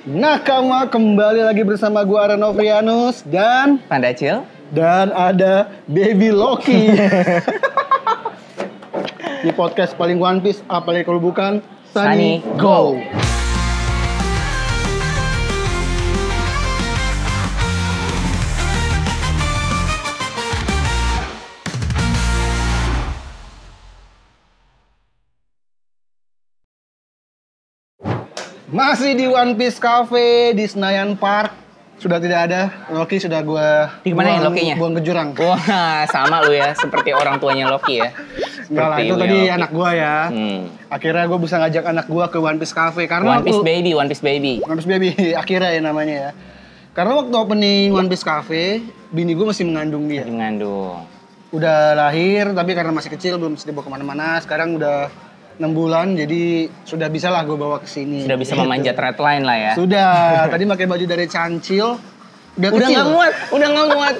Nakama kembali lagi bersama gua Aranofrianus dan Pandacil. Dan ada Baby Loki. Di podcast paling One Piece, apalagi kalau bukan Sunny Go. Masih di One Piece Cafe di Senayan Park. Sudah tidak ada, Loki sudah gua Di mana ya Lokinya? Buang ke jurang. Wah, sama lu ya, seperti orang tuanya Loki ya. Enggak lah, itu tadi Loki. anak gua ya. Akhirnya gua bisa ngajak anak gua ke One Piece Cafe karena One Piece Baby, One Piece Baby. One Piece Baby, akhirnya ya namanya ya. Karena waktu opening One Piece Cafe, bini gua masih mengandung dia. Mengandung. Udah lahir, tapi karena masih kecil belum bisa dibawa kemana-mana. Sekarang udah 6 bulan, jadi sudah bisa lah gue bawa ke sini. Sudah bisa memanjat red line lah ya. Sudah, tadi pakai baju dari Cancil. Udah Udah kecil. nggak muat, udah nggak muat.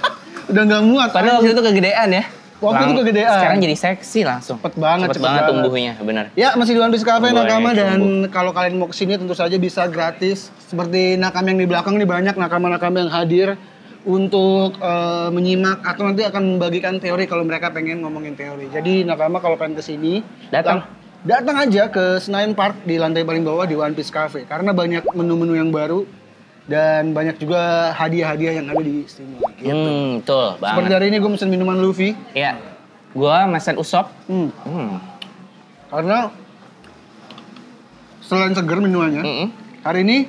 Udah nggak muat. Padahal waktu itu kegedean ya. Waktu itu kegedean. Sekarang jadi seksi langsung. Cepet banget tumbuhnya, benar. Ya, masih di One Piece Cafe Tumbuhnya Nakama, dan tumbuh. kalau kalian mau kesini tentu saja bisa gratis. Seperti Nakama yang di belakang nih, banyak Nakama-Nakama yang hadir untuk menyimak atau nanti akan membagikan teori kalau mereka pengen ngomongin teori. Jadi Nakama kalau pengen kesini, datang aja ke Senayan Park di lantai paling bawah di One Piece Cafe. Karena banyak menu-menu yang baru dan banyak juga hadiah-hadiah yang ada di sini. Gitu. Betul banget. Seperti hari ini gue mesen minuman Luffy. Iya. Gua mesen Usop. Karena selain seger minuannya, hari ini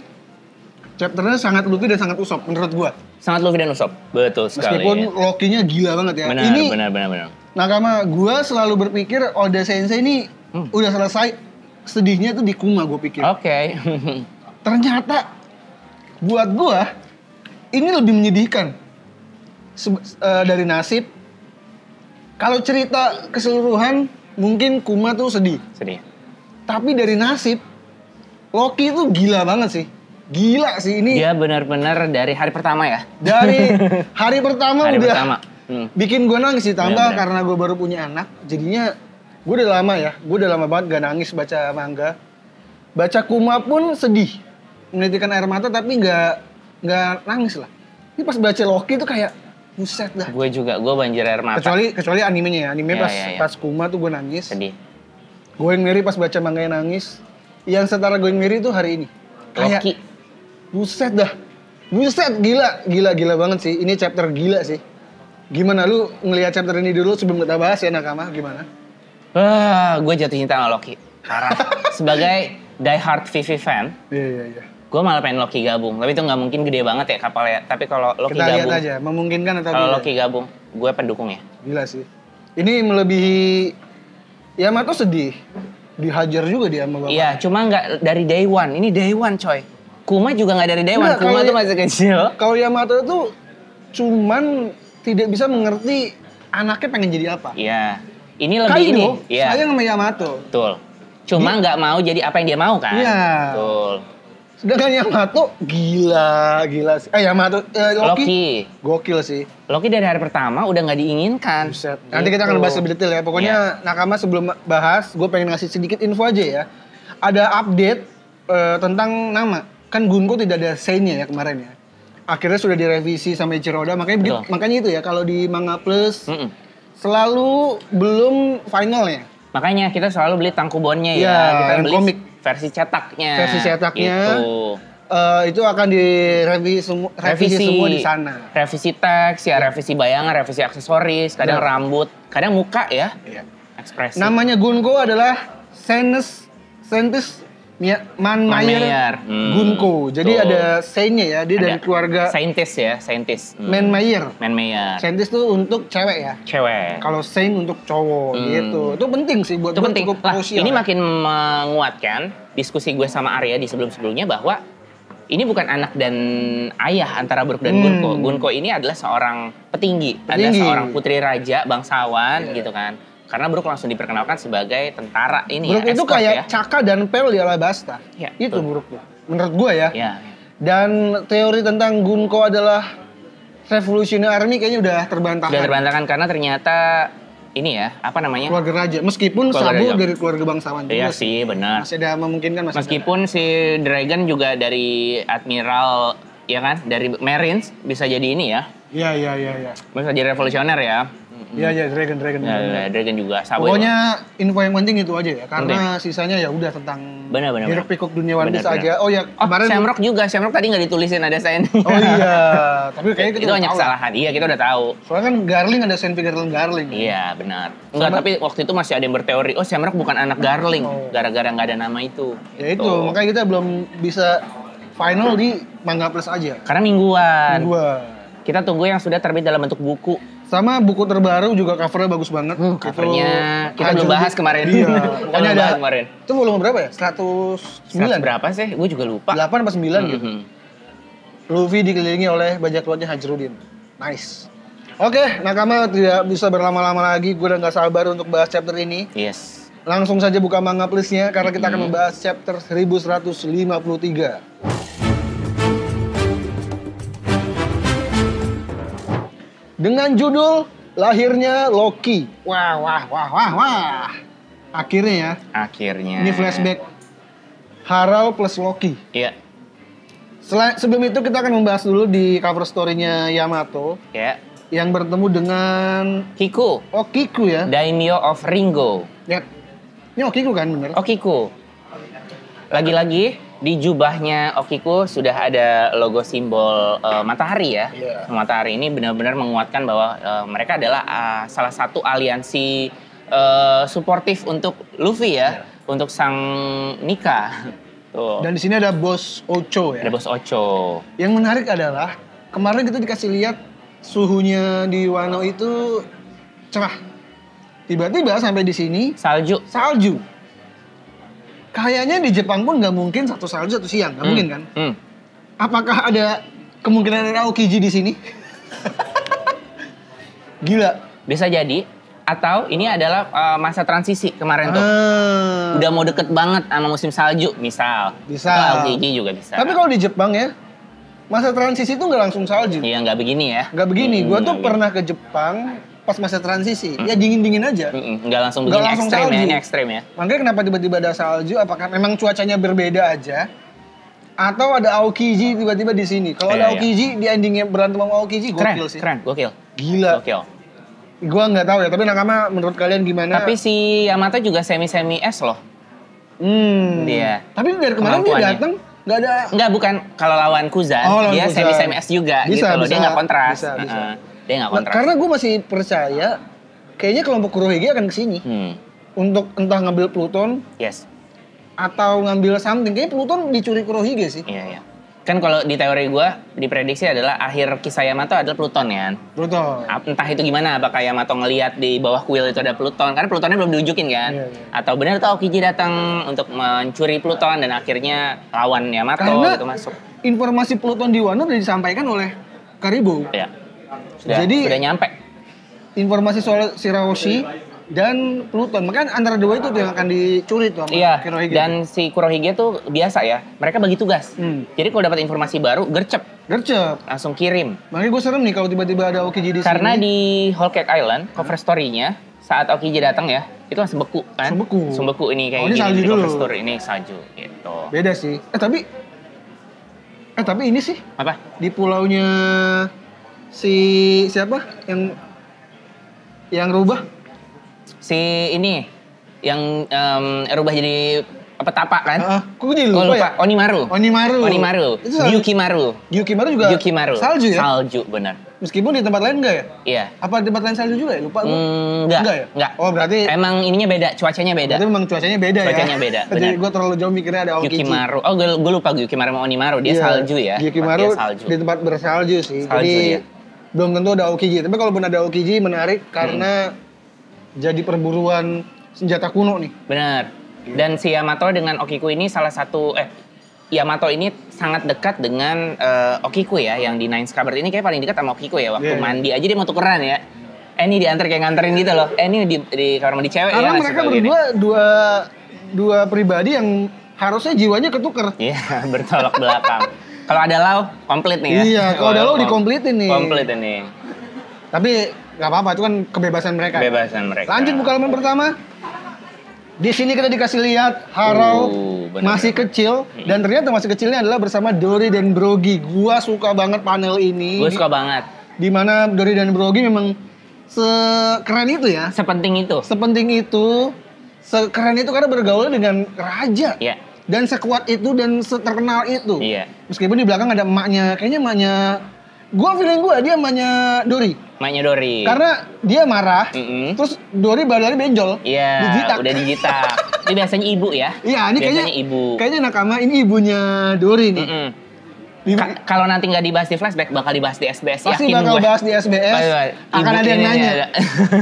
chapternya sangat Luffy dan sangat Usop menurut gua. Sangat Luffy dan Usop. Betul sekali. Meskipun Loki-nya gila banget ya. Benar. Nakama, gua selalu berpikir Oda Sensei ini udah selesai sedihnya tuh di Kuma, gue pikir. Oke. Ternyata buat gua ini lebih menyedihkan dari nasib. Kalau cerita keseluruhan mungkin Kuma tuh sedih. Tapi dari nasib Loki tuh gila banget sih. Gila sih ini. Dia benar-benar dari hari pertama ya. Dari hari pertama Hari udah pertama. bikin gue nangis, ditambah Bener-bener. karena gue baru punya anak, jadinya gue udah lama ya, gue udah lama banget gak nangis baca manga. Baca Kuma pun sedih, menitikkan air mata tapi nggak nangis lah. Ini pas baca Loki tuh kayak buset dah. Gue juga, gue banjir air mata. Kecuali animenya ya, anime Ya. pas Kuma tuh gue nangis. Sedih. Going Merry pas baca manganya nangis. Yang setara Going Merry tuh hari ini. Kayak Loki. buset dah. Buset, gila banget sih. Ini chapter gila sih. Gimana lu ngelihat chapter ini dulu sebelum kita bahas ya Nakama, gimana? Gue jatuh cinta sama Loki. Parah. Sebagai die-hard Vivi fan, Iya. gue malah pengen Loki gabung. Tapi itu nggak mungkin gede banget ya kapalnya. Tapi kalau Loki Kita lihat gabung, aja, memungkinkan atau kalau tidak. Loki gabung, gue pendukung ya. Gila sih. Ini melebihi Yamato sedih. Dihajar juga dia sama bapak. Iya, cuma nggak dari day one. Ini day one coy. Kuma juga nggak dari day one. Nggak, Kuma kalau tuh masih kecil. Kalau Yamato tuh cuman tidak bisa mengerti anaknya pengen jadi apa. Iya. Ini lebih Kaido ini. Iya. sayang sama Yamato. Betul. Cuma nggak mau jadi apa yang dia mau kan? Iya. Betul. Sedangkan Yamato gila sih. Yamato Loki. Loki. Gokil sih. Loki dari hari pertama udah nggak diinginkan. Buset. Nanti kita akan bahas lebih detail ya. Pokoknya Nakama sebelum bahas, gue pengen ngasih sedikit info aja ya. Ada update tentang nama. Kan Gunko tidak ada say-nya ya kemarin ya. Akhirnya sudah direvisi sama Ichiro Oda. Makanya itu ya, kalau di Manga Plus selalu belum finalnya. Makanya kita selalu beli tangkubonnya Iya, ya. Kita yang beli komik. versi cetaknya. Versi cetaknya. Gitu. Itu akan direvisi semua di sana. Revisi teks, ya revisi bayangan, revisi aksesoris, kadang rambut, kadang muka ya. Iya. Ekspresi. Namanya Gunko adalah Sentis Manmayer Gunko. Jadi Tuh. ada say-nya ya, dia dari Ada keluarga Saintis ya, Saintis. Manmayer. Manmayer. Sentis tuh untuk cewek ya. Cewek. Kalau Saint untuk cowok gitu. Itu penting sih buat Itu gue, penting. cukup Lah, krusial. ini ya. makin menguatkan diskusi gue sama Arya di sebelum-sebelumnya bahwa ini bukan anak dan ayah antara Brook dan Gunko. Gunko ini adalah seorang petinggi. Adalah seorang putri raja, bangsawan gitu kan. Karena Brook langsung diperkenalkan sebagai tentara ini Brook ya, itu escort kayak ya. Chaka dan Pearl di Alabasta. Ya, Itu betul. Brook tuh. Menurut gue ya. Ya. Dan teori tentang Gunko adalah Revolutionary Army kayaknya udah terbantahkan. Sudah terbantahkan karena ternyata ini ya, apa namanya? Keluarga raja. Meskipun Keluarga Sabu raja. dari keluarga bangsawan juga. Iya sih, benar. Masih ada memungkinkan masih Meskipun si Dragon juga dari admiral, ya kan, dari Marines bisa jadi ini ya, ada. Iya. bisa jadi revolusioner ya. Iya, Dragon. Ya, Dragon juga. Sabo Pokoknya info yang penting itu aja ya, karena sisanya ya udah tentang Benar. hiruk pikuk dunia One Piece Benar. aja. Oh ya, kemarin Shamrock juga. Shamrock tadi nggak ditulisin ada sign. Oh iya, tapi kayaknya kita Itu udah hanya tahu. kesalahan. Iya, kita udah tahu. Soalnya kan Garling ada Saint Garling. Iya, benar. Enggak, tapi waktu itu masih ada yang berteori, oh Shamrock bukan anak Garling, gara-gara nggak ada nama itu. Ya itu, Gitu. makanya kita belum bisa final di Manga Plus aja. Karena mingguan. Gua. Kita tunggu yang sudah terbit dalam bentuk buku. Sama buku terbaru juga covernya bagus banget. Covernya kita belum Hajru bahas kemarin. Iya, Kita pokoknya belum ada. bahas kemarin. Itu volume berapa ya? 109. Berapa sih? Gue juga lupa. 8 apa 9 gitu. Mhm. Luffy dikelilingi oleh bajak lautnya Hajrudin. Nice. Oke, Nakama tidak bisa berlama-lama lagi. Gue udah gak sabar untuk bahas chapter ini. Yes. Langsung saja buka Manga Plus-nya karena kita akan membahas chapter 1153. Dengan judul Lahirnya Loki. Wah. Akhirnya ya. Akhirnya. Ini flashback Harrow plus Loki. Iya. Sebelum itu kita akan membahas dulu di cover story-nya Yamato Ya. yang bertemu dengan Kiku. Okiku ya. Daimyo of Ringo. Lihat. Ini Okiku kan bener? Okiku. Lagi-lagi di jubahnya Okiku sudah ada logo simbol matahari ya. Iya. Matahari ini benar-benar menguatkan bahwa mereka adalah salah satu aliansi suportif untuk Luffy ya, untuk sang Nika. Tuh. Dan di sini ada bos Ocho ya. Ada bos Ocho. Yang menarik adalah kemarin kita dikasih lihat suhunya di Wano itu cerah. Tiba-tiba sampai di sini Salju. salju. Kayaknya di Jepang pun nggak mungkin satu salju satu siang, nggak mungkin kan? Apakah ada kemungkinan ada Aokiji di sini? Gila. Bisa jadi. Atau ini adalah masa transisi kemarin tuh. Udah mau deket banget sama musim salju, misal. Bisa. Aokiji juga bisa. Tapi kalau di Jepang ya, masa transisi itu nggak langsung salju. Iya, nggak begini ya. Nggak begini. Gua tuh nggak pernah ke Jepang pas masa transisi. Ya dingin-dingin aja. nggak langsung Nggak begini langsung ekstrim ya, salju. ini ekstrim ya. Makanya kenapa tiba-tiba ada salju? Apakah memang cuacanya berbeda aja? Atau ada Aokiji tiba-tiba di sini? Kalau ada Iya. Aokiji, di endingnya berantem sama Aokiji, gokil sih. Keren, gokil. Gila. Gokil. Gua nggak tahu ya, tapi Nakama menurut kalian gimana? Tapi si Yamato juga semi-semi es loh. Dia. Tapi dari kemarin dia Kemampuannya. datang nggak ada. Enggak, bukan kalau lawan Kuzan, Oh, lawan dia Kuzan. semi-semi es juga Bisa, gitu loh. Dia bisa. nggak kontras. Bisa. Dia nggak Nah, kontras. karena gue masih percaya, kayaknya kelompok Kurohige akan kesini untuk entah ngambil Pluton Yes. atau ngambil something. Kayaknya Pluton dicuri Kurohige sih. Iya. Kan kalau di teori gue, diprediksi adalah akhir kisah Yamato adalah Pluton ya. Pluton. Entah itu gimana, apakah Yamato ngelihat di bawah kuil itu ada Pluton, karena Plutonnya belum diunjukin kan. Iya. Atau benar tuh Aokiji datang untuk mencuri Pluton dan akhirnya lawan Yamato Karena gitu masuk. informasi Pluton di Wano udah disampaikan oleh Karibo. Ya. Sudah nyampe. Informasi soal Shirahoshi dan Pluton. Makanya antara dua itu yang akan dicuri tuh sama Iya, Kurohige. dan si Kurohige tuh biasa ya, mereka bagi tugas. Jadi kalau dapat informasi baru, gercep, gercep. langsung kirim. Makanya gue serem nih kalau tiba-tiba ada Aokiji di Karena sini. di Whole Cake Island, cover story-nya, saat Aokiji datang ya, itu langsung beku kan? Langsung beku. Ini kayak Oh, ini gini, salju di cover dulu. story, ini salju gitu. Beda sih. Tapi ini sih Apa? di pulaunya si siapa yang rubah? Si ini, yang rubah jadi petapa kan? Kok gue jadi lupa ya? Onimaru. Itu salju. Gyukimaru juga Gyukimaru. salju ya? Salju, benar. Meskipun di tempat lain enggak ya? Iya. Apa di tempat lain salju juga ya? Lupa gue. Enggak ya? Enggak. Oh berarti Emang ininya beda, cuacanya beda. berarti memang cuacanya beda ya? Cuacanya beda, Jadi benar. gue terlalu jauh mikirnya ada Aokiji. Gyukimaru. Oh, gue lupa Gyukimaru sama Onimaru. Dia Iya, salju ya. Gyukimaru Dia salju. di tempat bersalju sih. Salju, Jadi ya. belum tentu ada Aokiji. Tapi kalaupun ada Aokiji menarik karena jadi perburuan senjata kuno nih. Benar. Dan si Yamato dengan Okiku ini salah satu Yamato ini sangat dekat dengan Okiku ya, yang di Nine Scabbard ini kayak paling dekat sama Okiku ya. Waktu Iya. mandi aja dia mau tukeran ya. Ini diantar kayak nganterin gitu loh. Ini di kamar mandi cewek Karena ya. mereka berdua dua pribadi yang harusnya jiwanya ketuker. Iya, bertolak belakang. Kalau ada Lau, komplit nih ya. Iya, kalau ada Lau dikompletin nih. Komplit ini. Tapi nggak apa-apa, itu kan kebebasan mereka. Kebebasan mereka. Lanjut buka halaman pertama. Di sini kita dikasih lihat Harold masih kecil dan ternyata masih kecilnya adalah bersama Dory dan Broggy. Gua suka banget panel ini. Gue suka banget. Dimana Dory dan Broggy memang sekeren itu ya. Sepenting itu. Sepenting itu, sekeren itu karena bergaul dengan raja. Iya. Dan sekuat itu dan terkenal itu. Iya. Meskipun di belakang ada emaknya, kayaknya emaknya, feeling dia emaknya Dory. Emaknya Dory. Karena dia marah, terus Dory badannya benjol. Iya, dijitak. udah dijitak. Ini biasanya ibu ya. Iya, ini biasanya kayaknya ibu. Kayaknya nakama ini ibunya Dory nih. Kalau nanti nggak dibahas di flashback, bakal dibahas di SBS. Pasti yakin bakal gue. bahas di SBS. Akan ada yang nanya.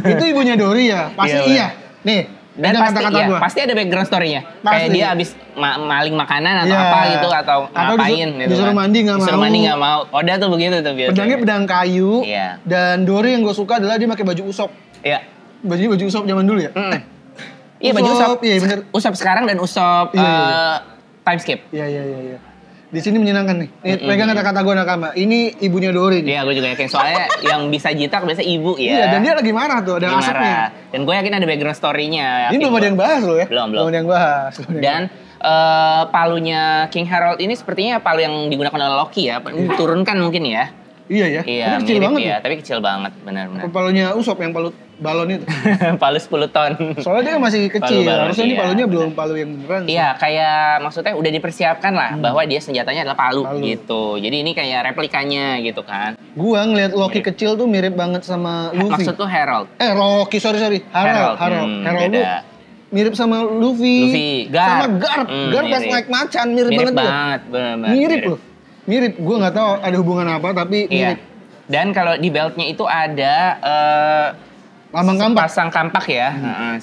Itu ibunya Dory ya? Pasti iya. Nih, dan pasti kata-kata iya, gua. pasti ada background story-nya. Pasti. Kayak dia abis maling makanan atau Iya. apa gitu, atau ngapain gitu. Disuruh mandi nggak mau. Disuruh mandi nggak mau. Oda tuh begitu tuh biasanya. Pedangnya pedang kayu. Iya. Dan Dory yang gue suka adalah dia pakai baju Usop. Iya. Baju Usop zaman dulu ya? Iya, baju Usop. Iya bener. Usop sekarang dan Usop time skip. Iya. Di sini menyenangkan nih. Pegang kata-kata gue nakama. Ini ibunya Dory nih. Iya, gue juga yakin. Soalnya yang bisa jitak biasa ibu ya. Iya, dan dia lagi marah tuh, ada asapnya. Dan gue yakin ada background story-nya. Ini belum ada yang bahas loh ya. Belum. Belum ada yang bahas. Dan palunya King Harold ini sepertinya palu yang digunakan oleh Loki ya. Diturunkan mungkin ya. Iya ya. Iya, Tapi kecil mirip banget ya. tuh. Tapi kecil banget, benar-benar. Palunya Usop yang palu balon itu. Palu 10 ton. Soalnya dia masih kecil. Balon, Harusnya ini iya. palunya belum palu yang beneran. Iya, kayak maksudnya udah dipersiapkan lah bahwa dia senjatanya adalah palu gitu. Jadi ini kayak replikanya gitu kan. Gua ngeliat Loki kecil tuh mirip banget sama Luffy. Maksud tuh Harold. Loki, sorry. Harold tuh beda. mirip sama Luffy. Garp. Sama Garp. Garp pas mirip. naik macan mirip banget tuh. Bener-bener. Mirip loh. Mirip. Gua nggak tahu ada hubungan apa tapi Iya. mirip. Dan kalau di beltnya itu ada Lambang kampak. pasang kampak ya,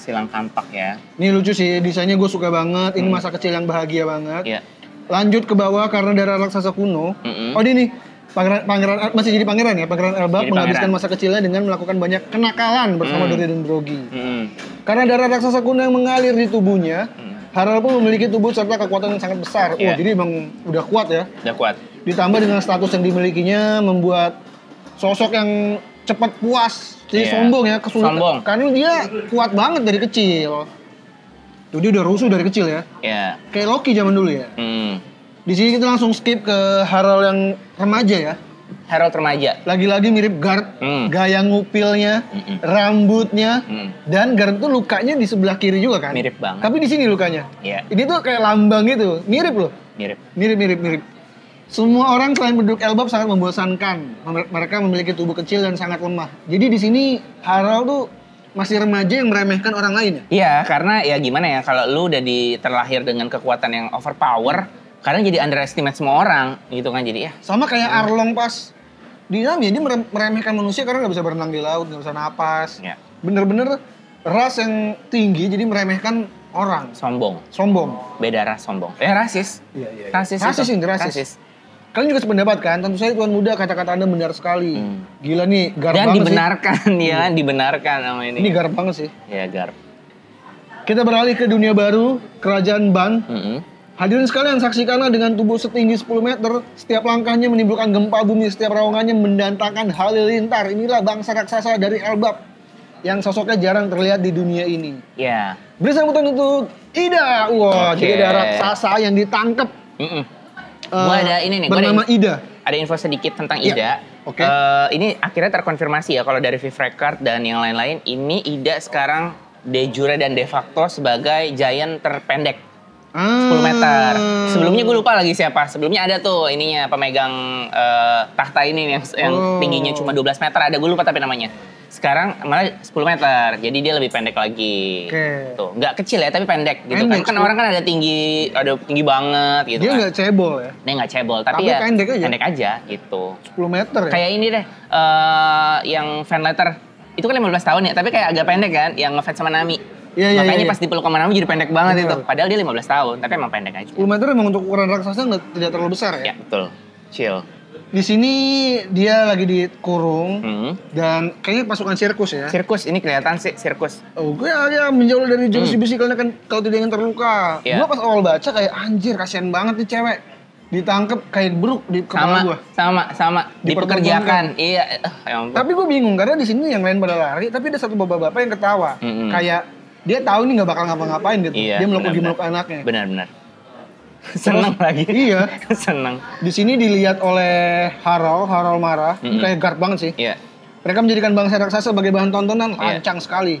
silang kampak ya. Ini lucu sih, desainnya gue suka banget. Ini masa kecil yang bahagia banget. Iya. Lanjut ke bawah karena darah raksasa kuno. Oh ini nih, pangeran masih jadi pangeran ya. Pangeran Elbap Jadi menghabiskan pangeran. masa kecilnya dengan melakukan banyak kenakalan bersama Dory dan Broggy. Mm-mm. Karena darah raksasa kuno yang mengalir di tubuhnya, Harold pun memiliki tubuh serta kekuatan yang sangat besar. Iya. Jadi emang udah kuat ya. Udah kuat. Ditambah dengan status yang dimilikinya membuat sosok yang cepat puas. Jadi Iya. sombong ya, kesulitan. Sombong. Karena dia kuat banget dari kecil. Tuh dia udah rusuh dari kecil ya. Ya. Kayak Loki zaman dulu ya. Di sini kita langsung skip ke Harold yang remaja ya. Harold remaja. Lagi-lagi mirip Garp, gaya ngupilnya, rambutnya, dan Garp tuh lukanya di sebelah kiri juga kan. Mirip banget. Tapi di sini lukanya. Iya. Ini tuh kayak lambang gitu, mirip loh. Mirip. Semua orang selain penduduk Elbap sangat membosankan. Mereka memiliki tubuh kecil dan sangat lemah. Jadi di sini Harold tuh masih remaja yang meremehkan orang lain ya. Iya, karena ya gimana ya, kalau lu udah terlahir dengan kekuatan yang overpower, kadang jadi underestimate semua orang gitu kan, jadi ya. Sama kayak Arlong pas di dalam ya, dia meremehkan manusia karena nggak bisa berenang di laut, nggak bisa napas. Ya. Bener-bener ras yang tinggi jadi meremehkan orang. Sombong. Beda ras sombong. Rasis. Iya. Rasis. Rasis. Kalian juga sependapat kan? Tentu saja Tuan Muda, kata-kata Anda benar sekali. Gila nih, garp Dan banget dibenarkan ya kan, dibenarkan sama ini. Ini garp banget sih. Ya, garp. Kita beralih ke dunia baru, Kerajaan Ban. Hadirin sekalian, saksikanlah dengan tubuh setinggi 10 meter, setiap langkahnya menimbulkan gempa bumi, setiap raungannya mendatangkan halilintar. Inilah bangsa raksasa dari Elbap yang sosoknya jarang terlihat di dunia ini. Ya. Beri sambutan untuk Ida. Wah, Oke. jadi ada raksasa yang ditangkap. Gua ada ini nih, bernama Ida. Ada info sedikit tentang Iya. Ida. Oke. Ini akhirnya terkonfirmasi ya kalau dari Viv Record dan yang lain-lain, ini Ida sekarang de jure dan de facto sebagai giant terpendek. 10 meter. Sebelumnya gue lupa lagi siapa. Sebelumnya ada tuh ininya pemegang tahta ini yang tingginya cuma 12 meter. Ada, gue lupa tapi namanya. Sekarang malah 10 meter. Jadi dia lebih pendek lagi. Oke. Tuh, nggak kecil ya tapi pendek gitu Pendek, kan. Kan orang kan ada tinggi banget gitu Dia kan. nggak cebol ya. Dia nggak cebol tapi, Tapi ya pendek aja. gitu. 10 meter ya. Kayak ini deh, yang fan letter. Itu kan 15 tahun ya, tapi kayak agak pendek kan, yang ngefans sama Nami. Iya, Makanya iya. pas dipeluk sama Nami jadi pendek banget Bener. itu. Padahal dia 15 tahun, tapi emang pendek aja. 10 meter emang untuk ukuran raksasa tidak terlalu besar ya. Ya, betul. Chill. Di sini dia lagi dikurung dan kayaknya pasukan sirkus ya. Sirkus, ini kelihatan sih sirkus. Oh, gue ya menjauh dari jurus besi karena kan kalau tidak ingin terluka. Iya. Gue pas awal baca kayak anjir kasihan banget nih cewek. ditangkep kayak beruk di kepala gua. Sama. Dipekerjakan. Iya. Ya ampun. Tapi gue bingung karena di sini yang lain pada lari, tapi ada satu bapak-bapak yang ketawa. Kayak dia tahu ini nggak bakal ngapa-ngapain gitu. Iya, Dia meluk anaknya. Benar. Seneng lagi. Iya. Seneng. Di sini dilihat oleh Harald marah. Ini kayak guard banget sih. Iya. Mereka menjadikan bangsa raksasa sebagai bahan tontonan, lancang sekali.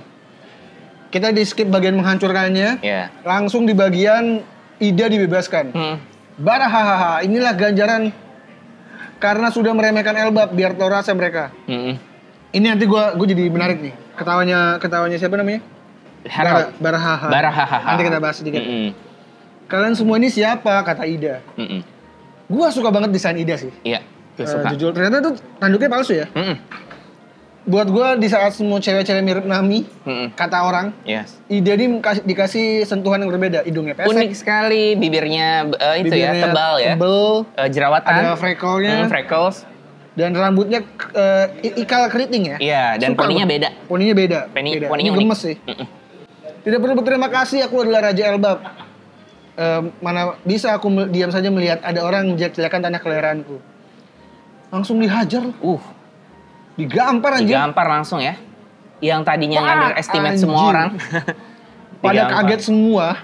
Kita di skip bagian menghancurkannya. Iya. Langsung di bagian Ida dibebaskan. Barahahaha, inilah ganjaran karena sudah meremehkan Elbaf, biar tahu rasa mereka. Ini nanti gue jadi menarik nih. Ketawanya siapa namanya? Barahaha. Nanti kita bahas sedikit. Kalian semua ini siapa? Kata Ida. Gue suka banget desain Ida sih. Iya, gue suka. Jujur, ternyata tuh tanduknya palsu ya. Buat gue di saat semua cewek-cewek mirip Nami, kata orang, Ida ini dikasih sentuhan yang berbeda. Hidungnya pesek. Unik sekali, bibirnya tebal ya. Jerawatan. Ada freckle-nya. Freckles. Dan rambutnya ikal keriting ya. Iya, dan poninya beda. Poninya beda. Poninya gemes sih. Tidak perlu berterima kasih, aku adalah Raja Elbaf. Mana bisa aku diam saja melihat ada orang menjelek-jelekan tanah kelahiranku. Langsung dihajar. Digampar anjir. Digampar langsung ya. Yang tadinya underestimate semua orang. Pada kaget semua.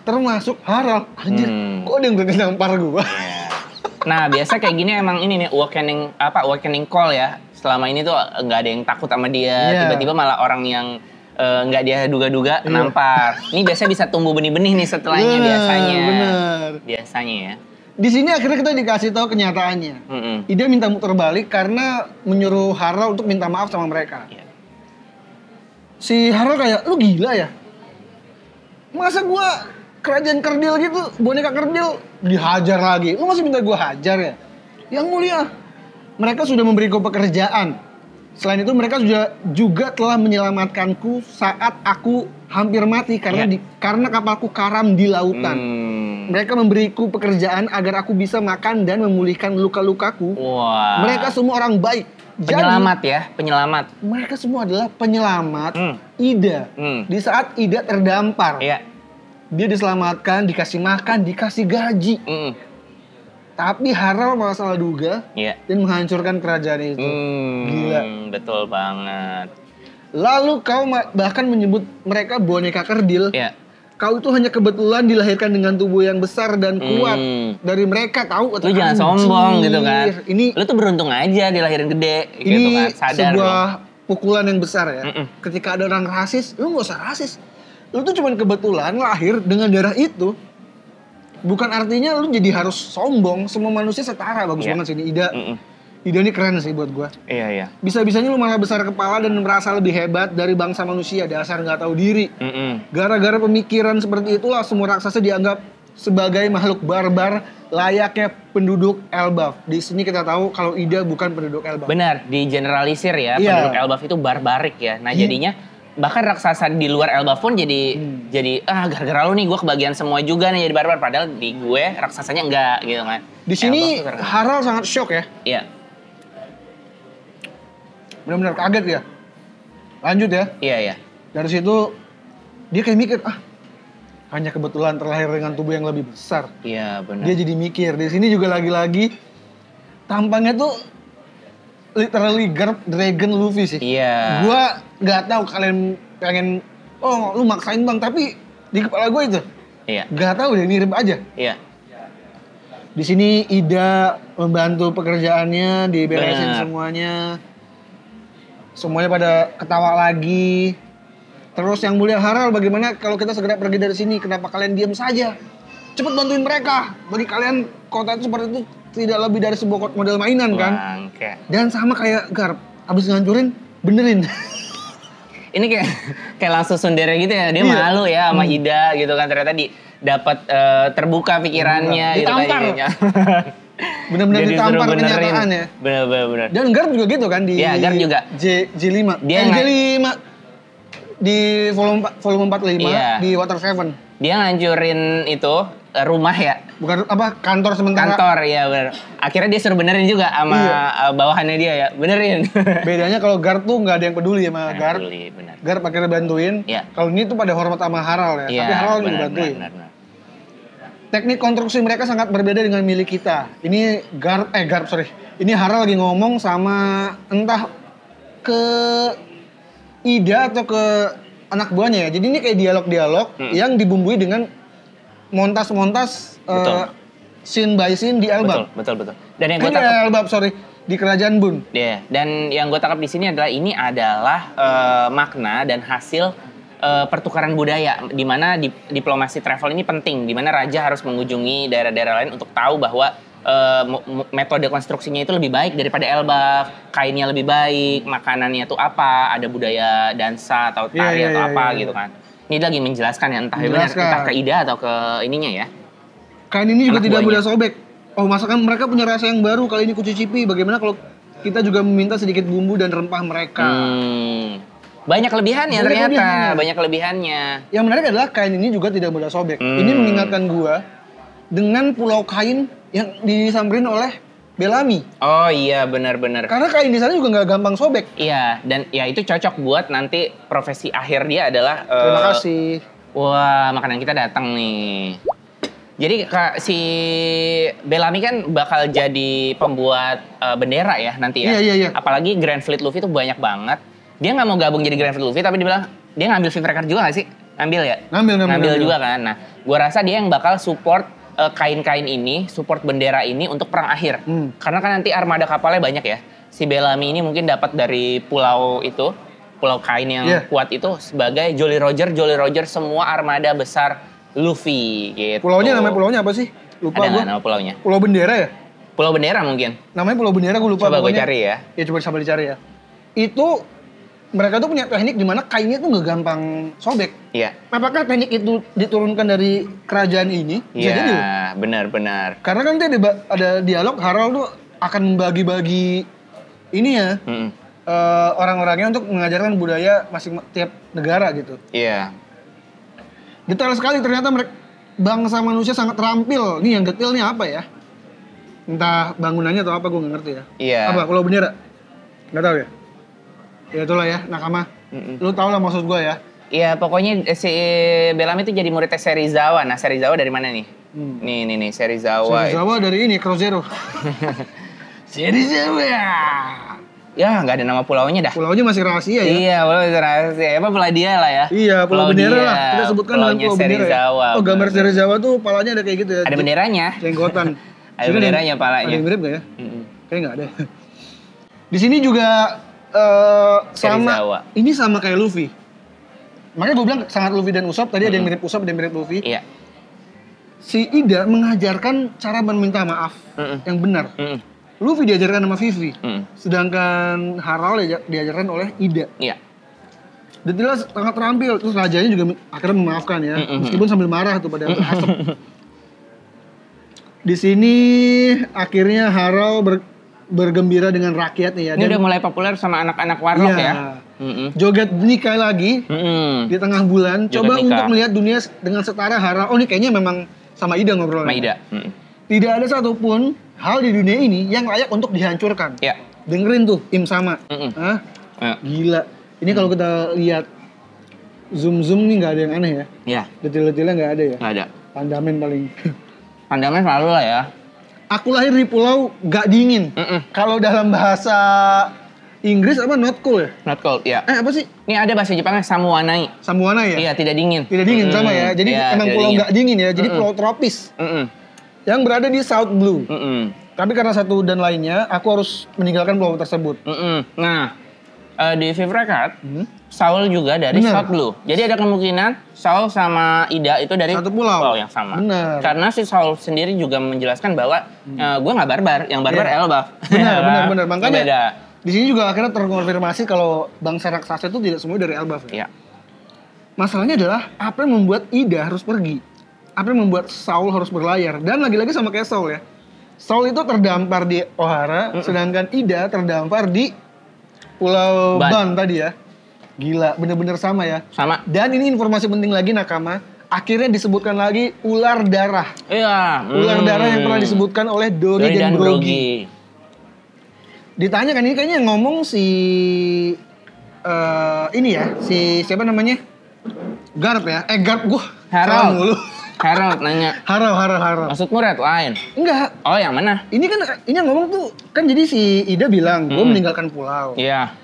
Termasuk Harald. Anjir, kok ada yang berani nampar gua? Nah, biasa kayak gini emang ini nih awakening call ya. Selama ini tuh nggak ada yang takut sama dia. Tiba-tiba malah orang yang nggak dia duga-duga nampar. Ini biasanya bisa tumbuh benih-benih nih setelahnya biasanya. Bener. Biasanya ya. Di sini akhirnya kita dikasih tahu kenyataannya. Ida minta muter balik karena menyuruh Harald untuk minta maaf sama mereka. Si Harald kayak, lu gila ya? Masa gua kerajaan kerdil gitu, boneka kerdil dihajar lagi. Lu masih minta gua hajar ya? Yang mulia, mereka sudah memberiku pekerjaan. Selain itu mereka juga telah menyelamatkanku saat aku hampir mati karena kapalku karam di lautan. Mereka memberiku pekerjaan agar aku bisa makan dan memulihkan luka-lukaku. Wah. Mereka semua orang baik. Penyelamat. Mereka semua adalah penyelamat Ida. Di saat Ida terdampar. Dia diselamatkan, dikasih makan, dikasih gaji. Tapi Harald malah salah duga dan menghancurkan kerajaan itu. Gila. Betul banget. Lalu kau bahkan menyebut mereka boneka kerdil. Kau itu hanya kebetulan dilahirkan dengan tubuh yang besar dan kuat dari mereka, tahu? Lu jangan sombong gitu kan. Lu tuh beruntung aja dilahirin gede gitu ini kan. Sadar sebuah pukulan yang besar ya. Ketika ada orang rasis, lu gak usah rasis. Lu tuh cuma kebetulan lahir dengan darah itu. Bukan artinya lu jadi harus sombong. Semua manusia setara. Bagus banget sih ini Ida. Ida ini keren sih buat gua. Iya. Bisa-bisanya lu malah besar kepala dan merasa lebih hebat dari bangsa manusia. Dasar nggak tahu diri. Gara-gara pemikiran seperti itulah semua raksasa dianggap sebagai makhluk barbar layaknya penduduk Elbaf. Di sini kita tahu kalau Ida bukan penduduk Elbaf. Benar, digeneralisir ya. Penduduk Elbaf itu barbarik ya. Nah jadinya bahkan raksasa di luar Elbaf pun jadi gara-gara lu nih gue kebagian semua juga nih jadi barbar, padahal di gue raksasanya enggak gitu kan. Di sini Harald sangat shock ya. Iya. Benar-benar kaget ya. Lanjut ya. Iya. Dari situ dia kayak mikir, hanya kebetulan terlahir dengan tubuh yang lebih besar. Iya, benar. Dia jadi mikir. Di sini juga lagi-lagi tampangnya tuh literally Garp Dragon Luffy sih. Iya. Gua nggak tahu kalian pengen, lu maksain bang, tapi di kepala gue itu. Iya. Nggak tahu deh, mirip aja. Iya. Di sini Ida membantu pekerjaannya, diberesin semuanya. Semuanya pada ketawa lagi. Terus yang mulia Harald, bagaimana kalau kita segera pergi dari sini? Kenapa kalian diam saja? Cepet bantuin mereka. Bagi kalian kota itu seperti itu tidak lebih dari sebuah model mainan kan? Bangke. Dan sama kayak Garp, abis ngancurin, benerin. Ini kayak langsung sundere gitu ya. Dia malu ya sama Ida gitu kan. Ternyata dapat terbuka pikirannya gitu ditampar. Kan. Bener-bener ditampar kenyataan ya. Bener. Dan Garp juga gitu kan di Garp juga. J5. J5 di volume 45 di Water 7. Dia ngancurin itu rumah ya. Bukan kantor sementara. Kantor ya bener. Akhirnya dia suruh benerin juga sama bawahannya dia ya. Benerin. Bedanya kalau Garp tuh nggak ada yang peduli sama Garp. Bener. Garp akhirnya bantuin. Kalau ini tuh pada hormat sama Harald ya. Tapi Harald juga bantuin. Bener. teknik konstruksi mereka sangat berbeda dengan milik kita. Ini Ini Harald lagi ngomong sama entah ke Ida atau ke anak buahnya ya. Jadi ini kayak dialog-dialog yang dibumbui dengan montas-montas scene by scene di Elbap. Betul. Dan yang gue tangkap di Kerajaan Bun. Iya. Dan yang gue tangkap di sini adalah ini adalah makna dan hasil pertukaran budaya, di mana diplomasi travel ini penting, di mana raja harus mengunjungi daerah-daerah lain untuk tahu bahwa metode konstruksinya itu lebih baik daripada Elbaf, kainnya lebih baik, makanannya tuh apa, ada budaya dansa atau tari atau apa gitu kan. Ini lagi menjelaskan ya, entah ke Ida atau ke ininya ya. Kain ini juga tidak mudah sobek. Oh, masakan mereka punya rasa yang baru, kali ini ku cicipi. Bagaimana kalau kita juga meminta sedikit bumbu dan rempah mereka? Banyak kelebihannya ternyata, banyak kelebihannya. Yang menarik adalah kain ini juga tidak mudah sobek. Ini mengingatkan gua dengan pulau kain yang disamperin oleh Bellamy. Oh iya, benar-benar. Karena kain di sana juga nggak gampang sobek. Iya, dan ya itu cocok buat nanti profesi akhir dia adalah. Terima kasih. Wah, makanan kita datang nih. Jadi si Bellamy kan bakal jadi pembuat bendera ya nanti ya. Iya. Apalagi Grand Fleet Luffy tuh banyak banget. Dia nggak mau gabung jadi Grand Fleet Luffy, tapi dia bilang dia ngambil Viv Record juga nggak sih? Ngambil ya? Ngambil juga kan. Nah, gua rasa dia yang bakal support kain-kain ini, support bendera ini untuk perang akhir. Karena kan nanti armada kapalnya banyak ya. Si Bellamy ini mungkin dapat dari pulau itu, pulau kain yang kuat itu sebagai Jolly Roger semua armada besar Luffy gitu. Namanya pulaunya apa sih? Lupa gue. Nama pulaunya. Pulau Bendera ya? Pulau Bendera mungkin. Namanya Pulau Bendera, gue lupa. Coba gue cari ya. Ya coba sambil dicari ya. Itu mereka tuh punya teknik di mana kainnya tuh nggak gampang sobek. Iya. Apakah teknik itu diturunkan dari kerajaan ini? Bisa jadi. Iya, benar. Karena kan nanti ada dialog Harald tuh akan membagi-bagi ini ya. Orang-orangnya untuk mengajarkan budaya tiap negara gitu. Iya. Detail sekali ternyata bangsa manusia sangat terampil. Nih yang detail nih apa ya? Entah bangunannya atau apa gue nggak ngerti ya. Iya. Apa? Pulau Bendera? Nggak tahu ya? Ya itulah ya, nakama. Lu tau lah maksud gue ya. Iya, pokoknya si Bellamy itu jadi muridnya Serizawa. Nah, Serizawa dari mana nih? Nih, Serizawa. Serizawa dari ini, Crozero. Serizawa. Ya, nggak ada nama pulaunya dah. Pulaunya masih rahasia ya? Iya, pulau masih rahasia. Apa Pulau dia lah ya? Iya, Pulau Bendera lah. Kita sebutkan dengan Pulau Bendera Serizawa. Ya. Oh, gambar Serizawa tuh palanya ada kayak gitu ya? Ada benderanya. Jenggotan. Ada benderanya palanya. Ada yang mirip nggak ya? Kayaknya nggak ada. Di sini juga Serizawa. Ini sama kayak Luffy. Makanya gue bilang sangat Luffy dan Usopp. Tadi ada yang mirip Usopp, ada yang mirip Luffy. Iya. Si Ida mengajarkan cara meminta maaf yang benar. Luffy diajarkan sama Vivi. Sedangkan Harald diajarkan oleh Ida. Iya. Detailnya sangat terampil. Terus rajanya juga akhirnya memaafkan ya. Meskipun sambil marah tuh pada asap. Di sini akhirnya Harald bergembira dengan rakyatnya ya. Ini udah mulai populer sama anak-anak warlock ya. Joget nikah lagi di tengah bulan. Joget Coba nikah. untuk melihat dunia dengan setara Harald. Oh ini kayaknya memang sama Ida ngobrol. Sama Ida. Tidak ada satupun hal di dunia ini yang layak untuk dihancurkan. Ya. Dengerin tuh Im sama. Hah? Gila. Ini kalau kita lihat zoom nih nggak ada yang aneh ya. Iya. Detail-detailnya nggak ada ya. Nggak ada. Pandamen paling. Pandamen selalu lah ya. Aku lahir di pulau gak dingin. Kalau dalam bahasa Inggris apa not cool ya? Not cold, ya. Apa sih? Ini ada bahasa Jepangnya Samuanai. Samuana ya? Iya, tidak dingin. Tidak dingin sama ya. Jadi emang pulau gak dingin ya. Jadi pulau tropis. Yang berada di South Blue. Tapi karena satu dan lainnya, aku harus meninggalkan pulau tersebut. Nah, di Viv Record, Saul juga dari South Blue. Jadi ada kemungkinan Saul sama Ida itu dari satu pulau yang sama. Benar. Karena si Saul sendiri juga menjelaskan bahwa gue nggak barbar, yang barbar Elbaf. Benar. Makanya beda. Di sini juga akhirnya terkonfirmasi kalau bangsa raksasa itu tidak semua dari Elbaf. Iya. Masalahnya adalah apa yang membuat Ida harus pergi? Apa yang membuat Saul harus berlayar? Dan lagi-lagi sama kayak Saul ya. Saul itu terdampar di Ohara, sedangkan Ida terdampar di Pulau Ban tadi ya. Gila, bener-bener sama ya. Sama. Dan ini informasi penting lagi nakama. Akhirnya disebutkan lagi ular darah. Iya. Ular darah yang pernah disebutkan oleh Dory dan Brogy. Ditanya kan ini kayaknya yang ngomong si ini ya, si siapa namanya? Garp ya? Garp gua. Harald. Mulu. Harold nanya. Harold. Maksudmu red line? Enggak. Oh, yang mana? Ini yang ngomong tuh kan jadi si Ida bilang, gue meninggalkan pulau. Iya.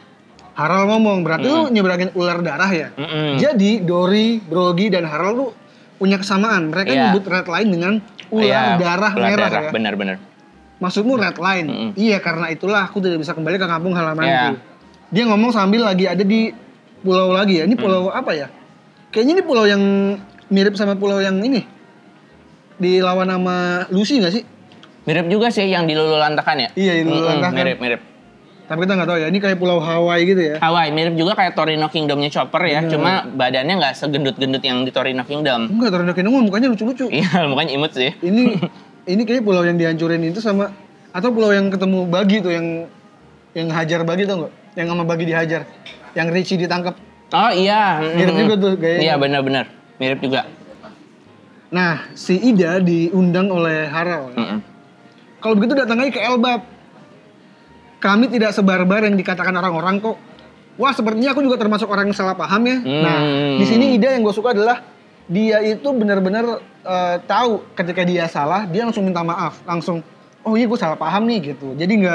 Harold ngomong, berarti lu nyeberangin ular darah ya? Jadi Dory, Brogy, dan Harold tuh punya kesamaan. Mereka nyebut red line dengan ular darah merah ya? Benar-benar. Maksudmu red line? Iya, karena itulah aku tidak bisa kembali ke kampung halamanku. Dia ngomong sambil lagi ada di pulau lagi ya. Ini pulau apa ya? Kayaknya ini pulau yang mirip sama pulau yang ini. Dilawan sama Lucy gak sih? Mirip juga sih yang di Lululantakan ya? Iya, di Lululantakan. Mirip. Tapi kita nggak tahu ya, ini kayak pulau Hawaii gitu ya? Hawaii, mirip juga kayak Torino Kingdomnya Chopper ya, cuma badannya nggak segendut-gendut yang di Torino Kingdom. Enggak, Torino Kingdom mukanya lucu-lucu. Iya, mukanya imut sih. Ini kayak pulau yang dihancurin itu sama, atau pulau yang ketemu Bagi tuh, yang hajar Bagi tau nggak? Yang sama Bagi dihajar, yang Richie ditangkap. Oh iya. Mirip juga tuh gayanya. Iya benar-benar, mirip juga. Nah, si Ida diundang oleh Harold. Kalau begitu datang aja ke Elbap. Kami tidak sebarbar yang dikatakan orang-orang kok. Wah, sepertinya aku juga termasuk orang yang salah paham ya. Nah, di sini Ida yang gue suka adalah dia itu benar-benar tahu ketika dia salah, dia langsung minta maaf, langsung, oh iya gue salah paham nih gitu. Jadi